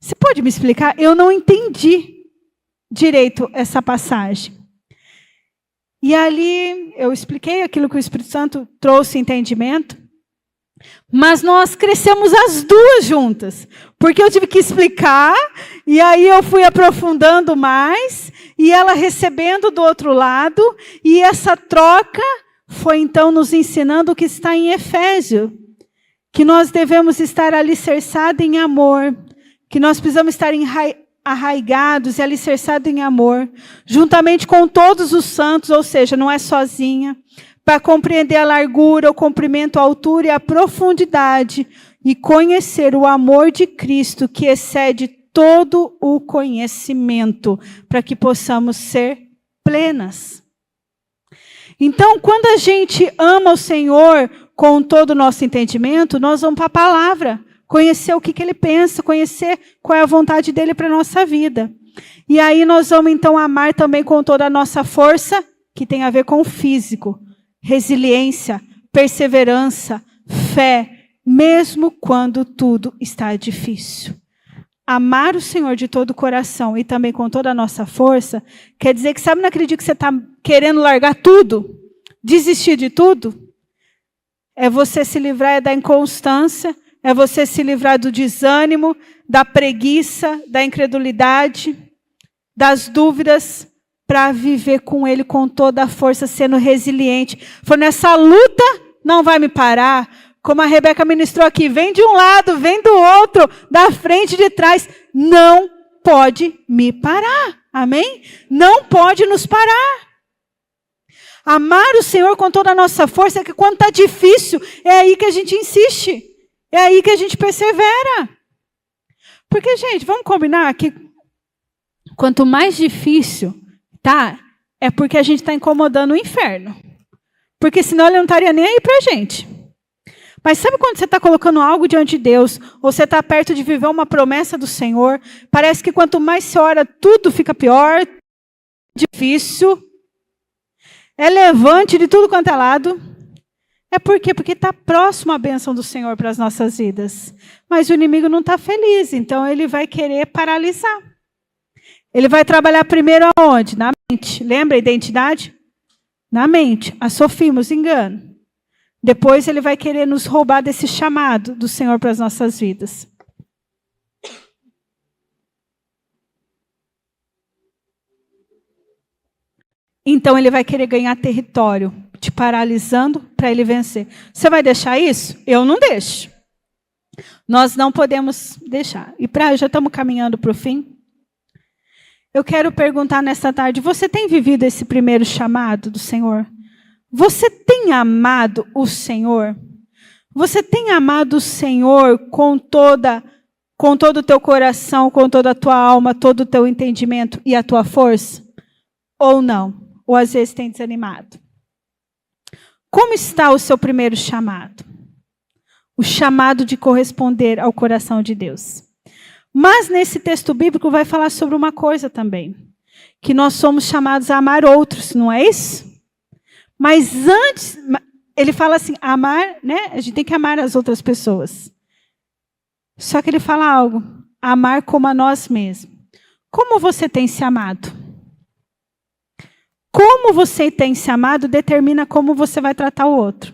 você pode me explicar? Eu não entendi direito essa passagem. E ali eu expliquei aquilo que o Espírito Santo trouxe entendimento. Mas nós crescemos as duas juntas, porque eu tive que explicar, e aí eu fui aprofundando mais, e ela recebendo do outro lado, e essa troca foi então nos ensinando o que está em Efésio, que nós devemos estar alicerçados em amor, que nós precisamos estar arraigados e alicerçados em amor, juntamente com todos os santos, ou seja, não é sozinha, para compreender a largura, o comprimento, a altura e a profundidade, e conhecer o amor de Cristo, que excede todo o conhecimento, para que possamos ser plenas. Então, quando a gente ama o Senhor com todo o nosso entendimento, nós vamos para a palavra, conhecer o que Ele pensa, conhecer qual é a vontade dEle para a nossa vida. E aí nós vamos então amar também com toda a nossa força, que tem a ver com o físico, resiliência, perseverança, fé, mesmo quando tudo está difícil. Amar o Senhor de todo o coração e também com toda a nossa força, quer dizer que, sabe naquele dia que você está querendo largar tudo, desistir de tudo? É você se livrar da inconstância, é você se livrar do desânimo, da preguiça, da incredulidade, das dúvidas, para viver com Ele com toda a força, sendo resiliente. Falando, essa luta não vai me parar. Como a Rebeca ministrou aqui, vem de um lado, vem do outro, da frente, de trás. Não pode me parar. Amém? Não pode nos parar. Amar o Senhor com toda a nossa força, é que quando está difícil, é aí que a gente insiste. É aí que a gente persevera. Porque, gente, vamos combinar que quanto mais difícil tá, é porque a gente está incomodando o inferno. Porque senão ele não estaria nem aí para a gente. Mas sabe quando você está colocando algo diante de Deus, ou você está perto de viver uma promessa do Senhor, parece que quanto mais você ora, tudo fica pior, difícil, é levante de tudo quanto é lado. É por quê? Porque está próximo a bênção do Senhor para as nossas vidas. Mas o inimigo não está feliz, então ele vai querer paralisar. Ele vai trabalhar primeiro aonde? Na mente. Lembra a identidade? Na mente. A sofimos, engano. Depois ele vai querer nos roubar desse chamado do Senhor para as nossas vidas. Então ele vai querer ganhar território, te paralisando para ele vencer. Você vai deixar isso? Eu não deixo. Nós não podemos deixar. E já estamos caminhando para o fim. Eu quero perguntar nesta tarde, você tem vivido esse primeiro chamado do Senhor? Você tem amado o Senhor? Você tem amado o Senhor com todo o teu coração, com toda a tua alma, todo o teu entendimento e a tua força? Ou não? Ou às vezes tem desanimado? Como está o seu primeiro chamado? O chamado de corresponder ao coração de Deus. Mas nesse texto bíblico vai falar sobre uma coisa também. Que nós somos chamados a amar outros, não é isso? Mas antes, ele fala assim, amar, né? A gente tem que amar as outras pessoas. Só que ele fala algo, amar como a nós mesmos. Como você tem se amado? Como você tem se amado determina como você vai tratar o outro.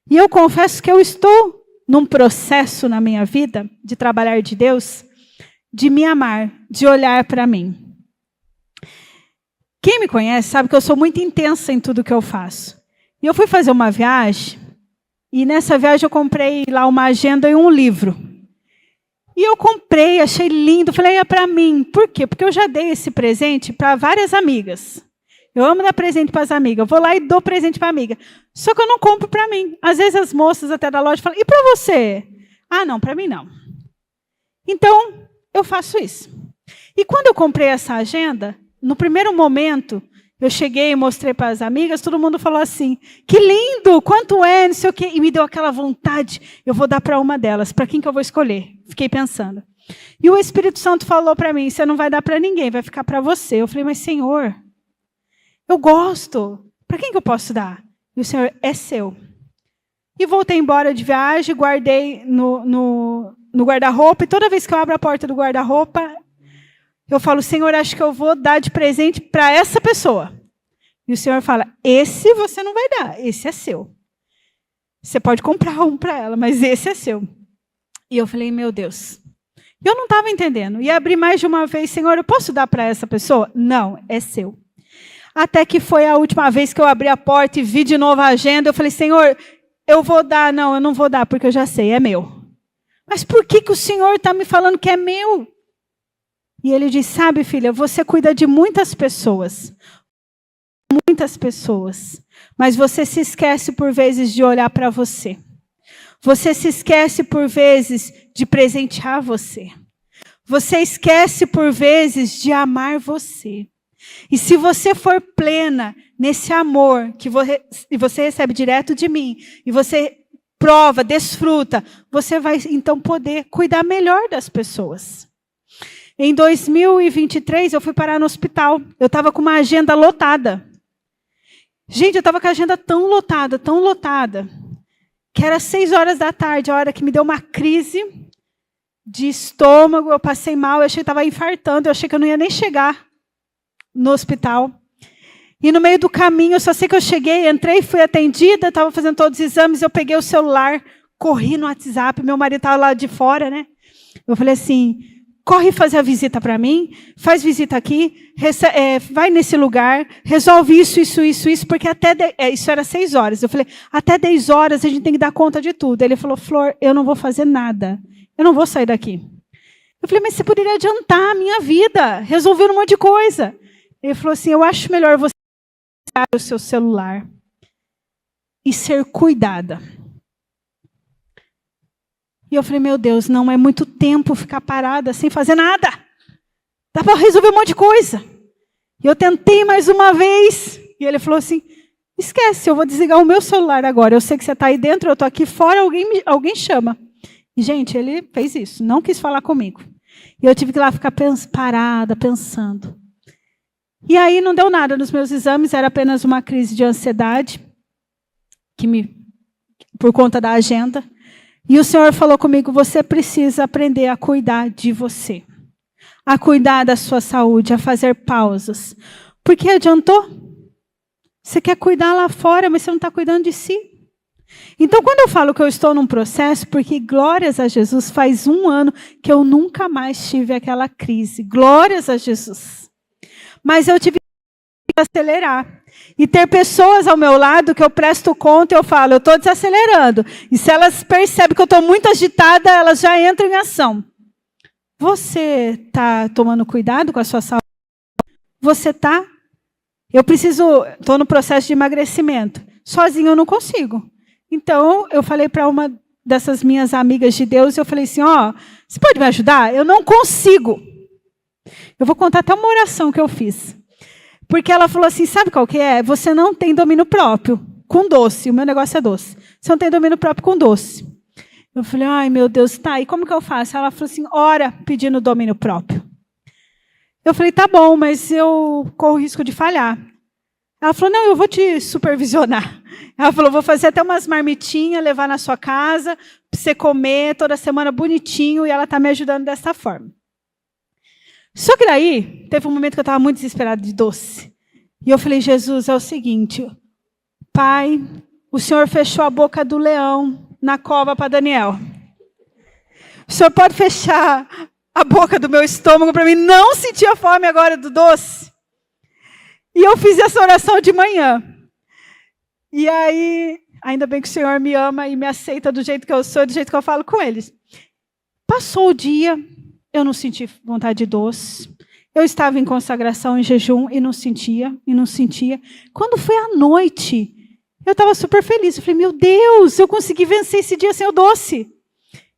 E eu confesso que eu estou num processo na minha vida de trabalhar de Deus, de me amar, de olhar para mim. Quem me conhece sabe que eu sou muito intensa em tudo que eu faço. E eu fui fazer uma viagem, e nessa viagem eu comprei lá uma agenda e um livro. E eu comprei, achei lindo, falei, é para mim. Por quê? Porque eu já dei esse presente para várias amigas. Eu amo dar presente para as amigas. Eu vou lá e dou presente para a amiga. Só que eu não compro para mim. Às vezes as moças até da loja falam, e para você? Ah, não, para mim não. Então, eu faço isso. E quando eu comprei essa agenda, no primeiro momento, eu cheguei e mostrei para as amigas, todo mundo falou assim, que lindo, quanto é, não sei o quê. E me deu aquela vontade, eu vou dar para uma delas. Para quem que eu vou escolher? Fiquei pensando. E o Espírito Santo falou para mim, você não vai dar para ninguém, vai ficar para você. Eu falei, mas Senhor, eu gosto. Para quem que eu posso dar? E o Senhor, é seu. E voltei embora de viagem, guardei no guarda-roupa. E toda vez que eu abro a porta do guarda-roupa, eu falo, Senhor, acho que eu vou dar de presente para essa pessoa. E o Senhor fala, esse você não vai dar, esse é seu. Você pode comprar um para ela, mas esse é seu. E eu falei, meu Deus. Eu não estava entendendo. E abri mais de uma vez, Senhor, eu posso dar para essa pessoa? Não, é seu. Até que foi a última vez que eu abri a porta e vi de novo a agenda. Eu falei, Senhor, eu vou dar. Não, eu não vou dar, porque eu já sei, é meu. Mas por que o Senhor está me falando que é meu? E ele disse, sabe, filha, você cuida de muitas pessoas. Muitas pessoas. Mas você se esquece por vezes de olhar para você. Você se esquece por vezes de presentear você. Você esquece por vezes de amar você. E se você for plena nesse amor que você recebe direto de mim, e você prova, desfruta, você vai então poder cuidar melhor das pessoas. Em 2023, eu fui parar no hospital. Eu estava com uma agenda lotada. Gente, eu estava com a agenda tão lotada, que era 6 horas da tarde, a hora que me deu uma crise de estômago, eu passei mal, eu achei que estava infartando, eu achei que eu não ia nem chegar no hospital. E no meio do caminho, eu só sei que eu cheguei, entrei, fui atendida, estava fazendo todos os exames, eu peguei o celular, corri no WhatsApp, meu marido estava lá de fora, né? Eu falei assim, corre fazer a visita para mim, faz visita aqui, vai nesse lugar, resolve isso, porque isso era 6 horas. Eu falei, até 10 horas a gente tem que dar conta de tudo. Ele falou, Flor, eu não vou fazer nada, eu não vou sair daqui. Eu falei, mas você poderia adiantar a minha vida, resolver um monte de coisa. Ele falou assim, eu acho melhor você pegar o seu celular e ser cuidada. E eu falei, meu Deus, não é muito tempo ficar parada sem fazer nada. Dá para resolver um monte de coisa. E eu tentei mais uma vez. E ele falou assim, esquece, eu vou desligar o meu celular agora. Eu sei que você está aí dentro, eu estou aqui fora, alguém chama. E, gente, ele fez isso, não quis falar comigo. E eu tive que ir lá ficar parada, pensando. E aí não deu nada nos meus exames, era apenas uma crise de ansiedade, por conta da agenda. E o Senhor falou comigo, você precisa aprender a cuidar de você. A cuidar da sua saúde, a fazer pausas. Porque adiantou? Você quer cuidar lá fora, mas você não está cuidando de si. Então, quando eu falo que eu estou num processo, porque glórias a Jesus, faz 1 ano que eu nunca mais tive aquela crise. Glórias a Jesus. Mas eu tive que acelerar. E ter pessoas ao meu lado que eu presto conta e eu falo, eu estou desacelerando. E se elas percebem que eu estou muito agitada, elas já entram em ação. Você está tomando cuidado com a sua saúde? Você está? Estou no processo de emagrecimento. Sozinho eu não consigo. Então, eu falei para uma dessas minhas amigas de Deus, eu falei assim, você pode me ajudar? Eu não consigo. Eu vou contar até uma oração que eu fiz. Porque ela falou assim, sabe qual que é? Você não tem domínio próprio com doce. O meu negócio é doce. Você não tem domínio próprio com doce. Eu falei, ai meu Deus, tá, e como que eu faço? Ela falou assim, ora pedindo domínio próprio. Eu falei, tá bom, mas eu corro o risco de falhar. Ela falou, não, eu vou te supervisionar. Ela falou, vou fazer até umas marmitinhas, levar na sua casa, para você comer toda semana bonitinho, e ela está me ajudando dessa forma. Só que daí, teve um momento que eu estava muito desesperada de doce. E eu falei, Jesus, é o seguinte, Pai, o Senhor fechou a boca do leão na cova para Daniel. O Senhor pode fechar a boca do meu estômago para mim não sentir a fome agora do doce? E eu fiz essa oração de manhã. E aí, ainda bem que o Senhor me ama e me aceita do jeito que eu sou, do jeito que eu falo com eles. Passou o dia, eu não senti vontade de doce. Eu estava em consagração, em jejum, e não sentia. Quando foi à noite, eu estava super feliz. Eu falei, meu Deus, eu consegui vencer esse dia sem o doce.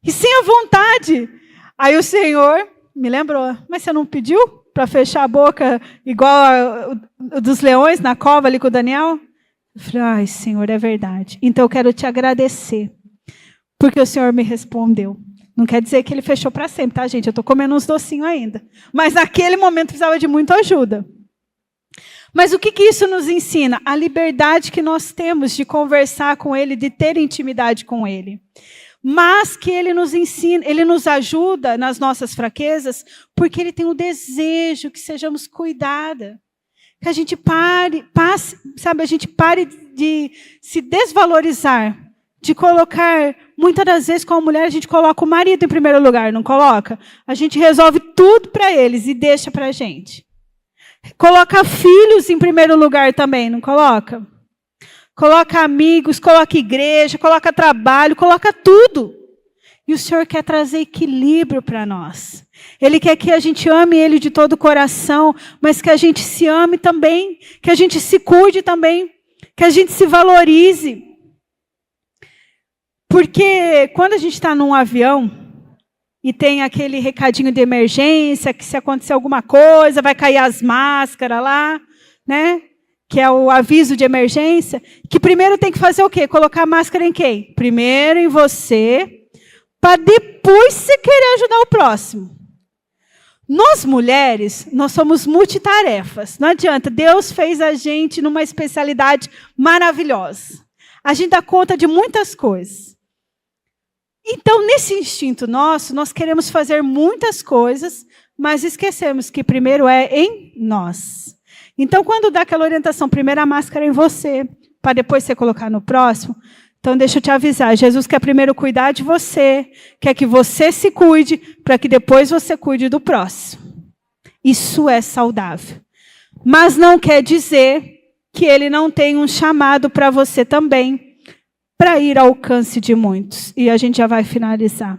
E sem a vontade. Aí o Senhor me lembrou, mas você não pediu para fechar a boca igual a dos leões na cova ali com o Daniel? Eu falei, ai, Senhor, é verdade. Então eu quero te agradecer, porque o Senhor me respondeu. Não quer dizer que ele fechou para sempre, tá, gente? Eu estou comendo uns docinhos ainda. Mas naquele momento precisava de muita ajuda. Mas o que isso nos ensina? A liberdade que nós temos de conversar com Ele, de ter intimidade com Ele. Mas que Ele nos ensina, Ele nos ajuda nas nossas fraquezas, porque Ele tem o desejo que sejamos cuidadas. Que a gente pare de se desvalorizar de colocar, muitas das vezes como mulher a gente coloca o marido em primeiro lugar, não coloca? A gente resolve tudo para eles e deixa para a gente. Coloca filhos em primeiro lugar também, não coloca? Coloca amigos, coloca igreja, coloca trabalho, coloca tudo. E o Senhor quer trazer equilíbrio para nós. Ele quer que a gente ame Ele de todo o coração, mas que a gente se ame também, que a gente se cuide também, que a gente se valorize. Porque quando a gente está num avião e tem aquele recadinho de emergência, que se acontecer alguma coisa, vai cair as máscaras lá, né? Que é o aviso de emergência, que primeiro tem que fazer o quê? Colocar a máscara em quem? Primeiro em você, para depois você querer ajudar o próximo. Nós mulheres, nós somos multitarefas. Não adianta, Deus fez a gente numa especialidade maravilhosa. A gente dá conta de muitas coisas. Então, nesse instinto nosso, nós queremos fazer muitas coisas, mas esquecemos que primeiro é em nós. Então, quando dá aquela orientação, primeiro a máscara em você, para depois você colocar no próximo, então deixa eu te avisar, Jesus quer primeiro cuidar de você, quer que você se cuide, para que depois você cuide do próximo. Isso é saudável. Mas não quer dizer que Ele não tem um chamado para você também, para ir ao alcance de muitos. E a gente já vai finalizar.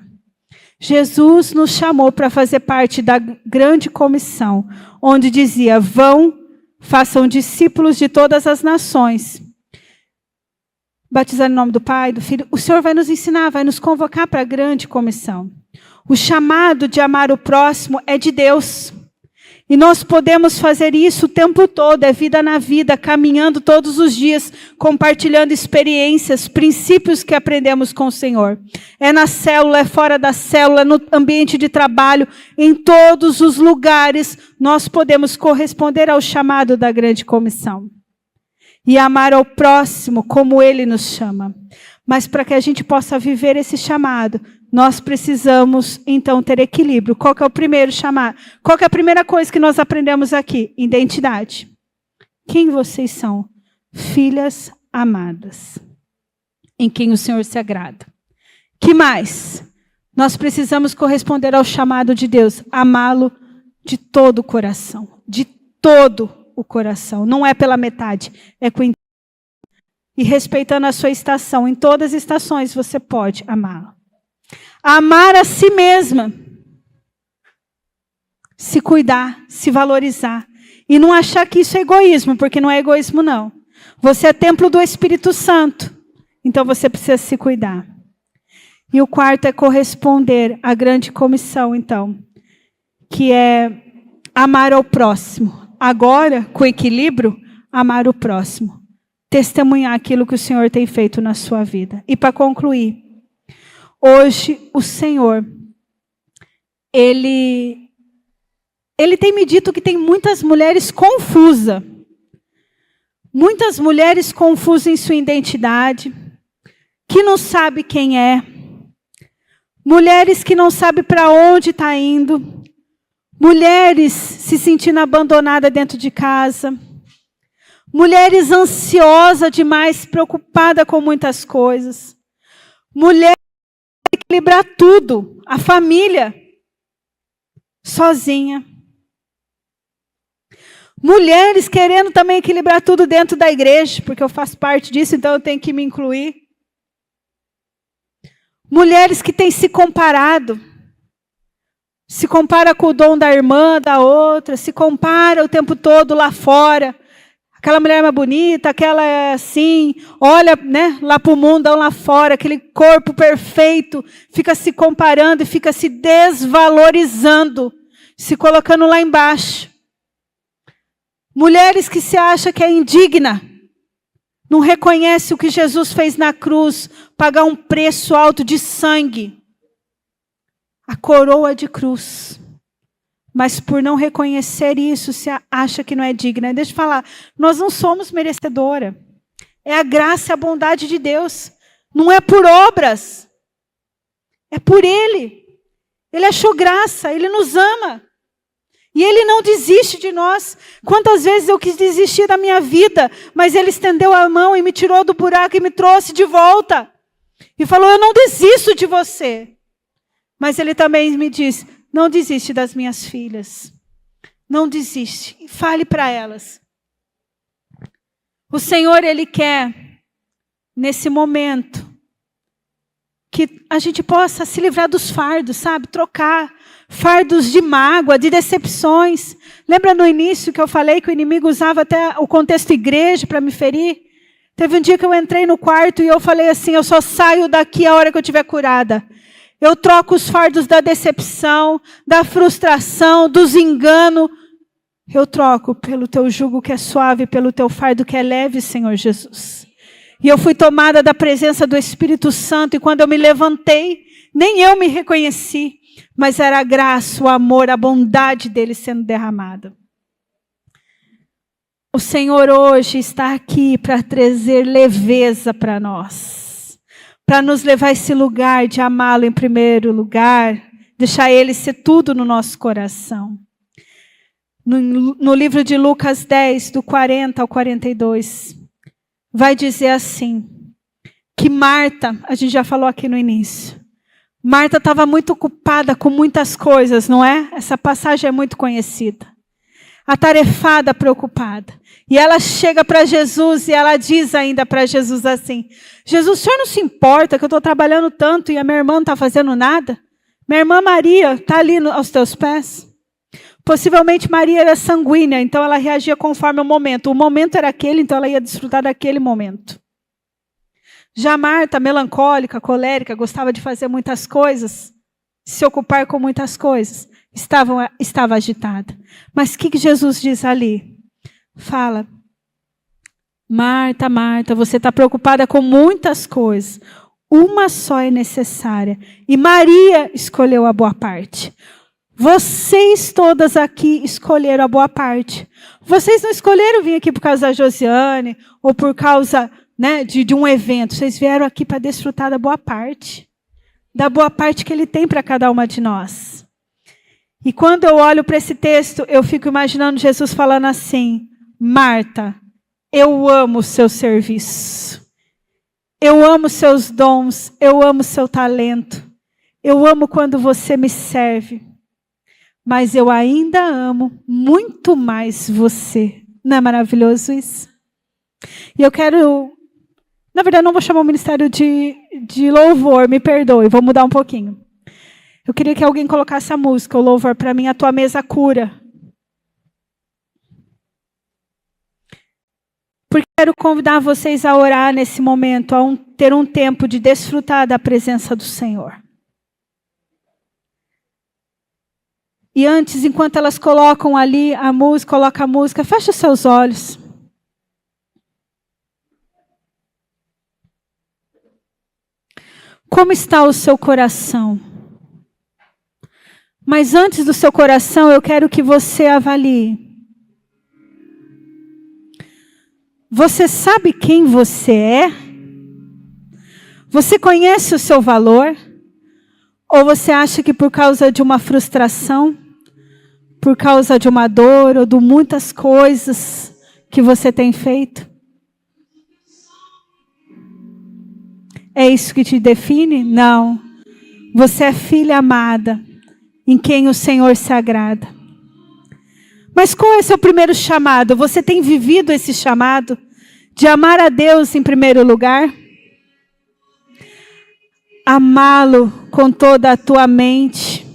Jesus nos chamou para fazer parte da grande comissão, onde dizia, vão, façam discípulos de todas as nações. Batizar em nome do Pai, do Filho. O Senhor vai nos ensinar, vai nos convocar para a grande comissão. O chamado de amar o próximo é de Deus. E nós podemos fazer isso o tempo todo, é vida na vida, caminhando todos os dias, compartilhando experiências, princípios que aprendemos com o Senhor. É na célula, é fora da célula, no ambiente de trabalho, em todos os lugares, nós podemos corresponder ao chamado da grande comissão. E amar ao próximo como Ele nos chama. Mas para que a gente possa viver esse chamado, nós precisamos, então, ter equilíbrio. Qual que é o primeiro chamado? Qual que é a primeira coisa que nós aprendemos aqui? Identidade. Quem vocês são? Filhas amadas, em quem o Senhor se agrada. Que mais? Nós precisamos corresponder ao chamado de Deus, amá-lo de todo o coração. De todo o coração. Não é pela metade, é com e respeitando a sua estação. Em todas as estações você pode amá-lo. Amar a si mesma. Se cuidar, se valorizar. E não achar que isso é egoísmo, porque não é egoísmo não. Você é templo do Espírito Santo. Então você precisa se cuidar. E o quarto é corresponder à grande comissão, então. Que é amar ao próximo. Agora, com equilíbrio, amar o próximo. Testemunhar aquilo que o Senhor tem feito na sua vida. E para concluir, hoje o Senhor, Ele tem me dito que tem muitas mulheres confusas. Muitas mulheres confusas em sua identidade, que não sabe quem é. Mulheres que não sabem para onde está indo. Mulheres se sentindo abandonadas dentro de casa. Mulheres ansiosas demais, preocupadas com muitas coisas. Mulheres que equilibrar tudo, a família, sozinha. Mulheres querendo também equilibrar tudo dentro da igreja, porque eu faço parte disso, então eu tenho que me incluir. Mulheres que têm se comparado. Se compara com o dom da irmã, da outra, se compara o tempo todo lá fora. Aquela mulher é mais bonita, aquela é assim, olha, né, lá para o mundão lá fora, aquele corpo perfeito, fica se comparando e fica se desvalorizando, se colocando lá embaixo. Mulheres que se acham que é indigna, não reconhece o que Jesus fez na cruz, pagar um preço alto de sangue, a coroa de cruz. Mas por não reconhecer isso, se acha que não é digna. Deixa eu falar, nós não somos merecedora. É a graça e a bondade de Deus. Não é por obras. É por Ele. Ele achou graça, Ele nos ama. E Ele não desiste de nós. Quantas vezes eu quis desistir da minha vida, mas Ele estendeu a mão e me tirou do buraco e me trouxe de volta. E falou, eu não desisto de você. Mas ele também me disse, não desiste das minhas filhas. Não desiste. Fale para elas. O Senhor, Ele quer, nesse momento, que a gente possa se livrar dos fardos, sabe? Trocar fardos de mágoa, de decepções. Lembra no início que eu falei que o inimigo usava até o contexto igreja para me ferir? Teve um dia que eu entrei no quarto e eu falei assim, eu só saio daqui a hora que eu estiver curada. Eu troco os fardos da decepção, da frustração, dos enganos. Eu troco pelo teu jugo que é suave, pelo teu fardo que é leve, Senhor Jesus. E eu fui tomada da presença do Espírito Santo, e quando eu me levantei, nem eu me reconheci, mas era a graça, o amor, a bondade dele sendo derramada. O Senhor hoje está aqui para trazer leveza para nós, para nos levar a esse lugar de amá-lo em primeiro lugar, deixar ele ser tudo no nosso coração. No livro de Lucas 10, do 40 ao 42, vai dizer assim, que Marta, a gente já falou aqui no início, Marta estava muito ocupada com muitas coisas, não é? Essa passagem é muito conhecida. Atarefada, preocupada. E ela chega para Jesus e ela diz ainda para Jesus assim, Jesus, o senhor não se importa que eu estou trabalhando tanto e a minha irmã não está fazendo nada? Minha irmã Maria está ali aos teus pés. Possivelmente Maria era sanguínea, então ela reagia conforme o momento. O momento era aquele, então ela ia desfrutar daquele momento. Já Marta, melancólica, colérica, gostava de fazer muitas coisas, se ocupar com muitas coisas, estava agitada. Mas o que Jesus diz ali? Fala, Marta, Marta, você está preocupada com muitas coisas. Uma só é necessária. E Maria escolheu a boa parte. Vocês todas aqui escolheram a boa parte. Vocês não escolheram vir aqui por causa da Josiane ou por causa, né, de um evento. Vocês vieram aqui para desfrutar da boa parte. Da boa parte que Ele tem para cada uma de nós. E quando eu olho para esse texto, eu fico imaginando Jesus falando assim, Marta, eu amo o seu serviço. Eu amo seus dons. Eu amo seu talento. Eu amo quando você me serve. Mas eu ainda amo muito mais você. Não é maravilhoso isso? E eu quero... Na verdade, não vou chamar o ministério de louvor, me perdoe, vou mudar um pouquinho. Eu queria que alguém colocasse a música, o louvor para mim, A Tua Mesa Cura. Porque quero convidar vocês a orar nesse momento, a ter um tempo de desfrutar da presença do Senhor. E antes, enquanto elas colocam ali a música, feche os seus olhos. Como está o seu coração? Mas antes do seu coração, eu quero que você avalie. Você sabe quem você é? Você conhece o seu valor? Ou você acha que por causa de uma frustração, por causa de uma dor ou de muitas coisas que você tem feito, é isso que te define? Não. Você é filha amada, em quem o Senhor se agrada. Mas qual é o seu primeiro chamado? Você tem vivido esse chamado de amar a Deus em primeiro lugar? Amá-lo com toda a tua mente.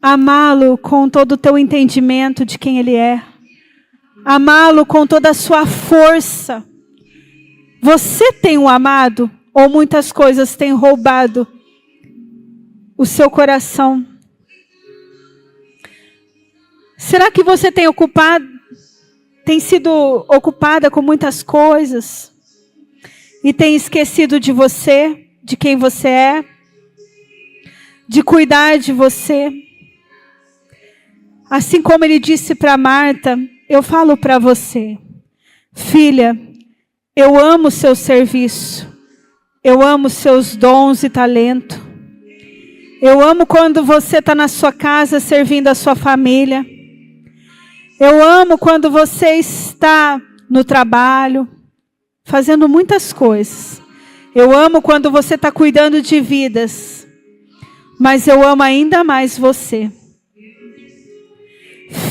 Amá-lo com todo o teu entendimento de quem Ele é. Amá-lo com toda a sua força. Você tem o amado? Ou muitas coisas têm roubado o seu coração? Será que você tem sido ocupada com muitas coisas? E tem esquecido de você, de quem você é? De cuidar de você? Assim como Ele disse para Marta, eu falo para você, filha, eu amo o seu serviço. Eu amo seus dons e talento. Eu amo quando você está na sua casa servindo a sua família. Eu amo quando você está no trabalho, fazendo muitas coisas. Eu amo quando você está cuidando de vidas. Mas eu amo ainda mais você.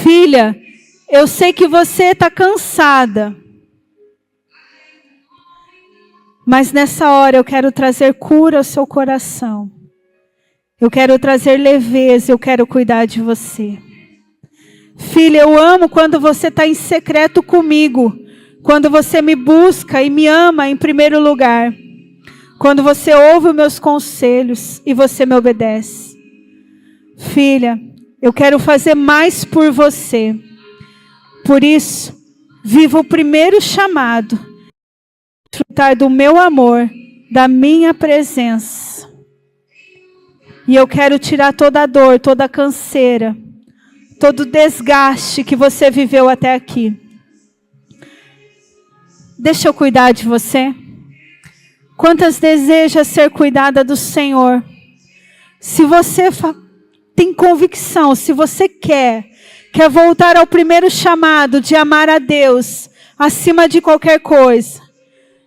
Filha, eu sei que você está cansada. Mas nessa hora eu quero trazer cura ao seu coração. Eu quero trazer leveza, eu quero cuidar de você. Filha, eu amo quando você está em secreto comigo. Quando você me busca e me ama em primeiro lugar. Quando você ouve os meus conselhos e você me obedece. Filha, eu quero fazer mais por você. Por isso, viva o primeiro chamado. Desfrutar do meu amor, da minha presença. E eu quero tirar toda a dor, toda a canseira, todo o desgaste que você viveu até aqui. Deixa eu cuidar de você. Quantas deseja ser cuidada do Senhor? Se você tem convicção, se você quer voltar ao primeiro chamado de amar a Deus acima de qualquer coisa.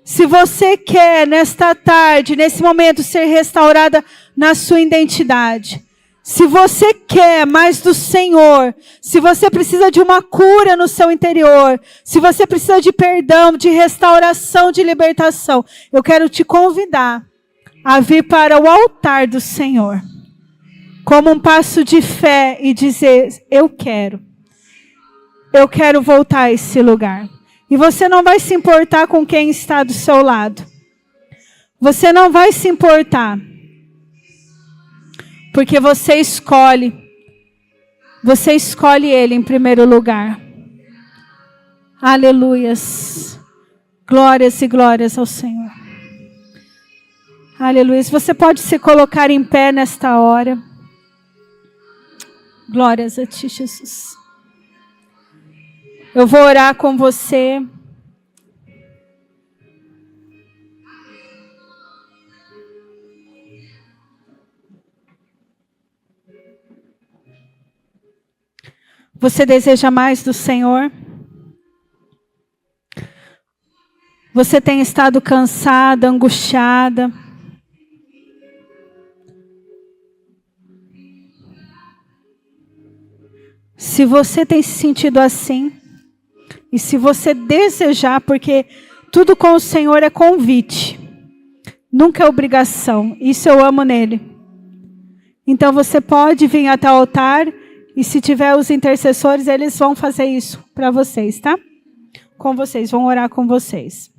Se você quer nesta tarde, nesse momento, ser restaurada na sua identidade. Se você quer mais do Senhor, se você precisa de uma cura no seu interior, se você precisa de perdão, de restauração, de libertação, eu quero te convidar a vir para o altar do Senhor, como um passo de fé e dizer, eu quero voltar a esse lugar. E você não vai se importar com quem está do seu lado. Você não vai se importar. Porque você escolhe Ele em primeiro lugar. Aleluias. Glórias e glórias ao Senhor. Aleluias. Você pode se colocar em pé nesta hora. Glórias a Ti, Jesus. Eu vou orar com você. Você deseja mais do Senhor? Você tem estado cansada, angustiada? Se você tem se sentido assim, e se você desejar, porque tudo com o Senhor é convite, nunca é obrigação, isso eu amo nele. Então você pode vir até o altar, e se tiver os intercessores, eles vão fazer isso para vocês, tá? Com vocês, vão orar com vocês.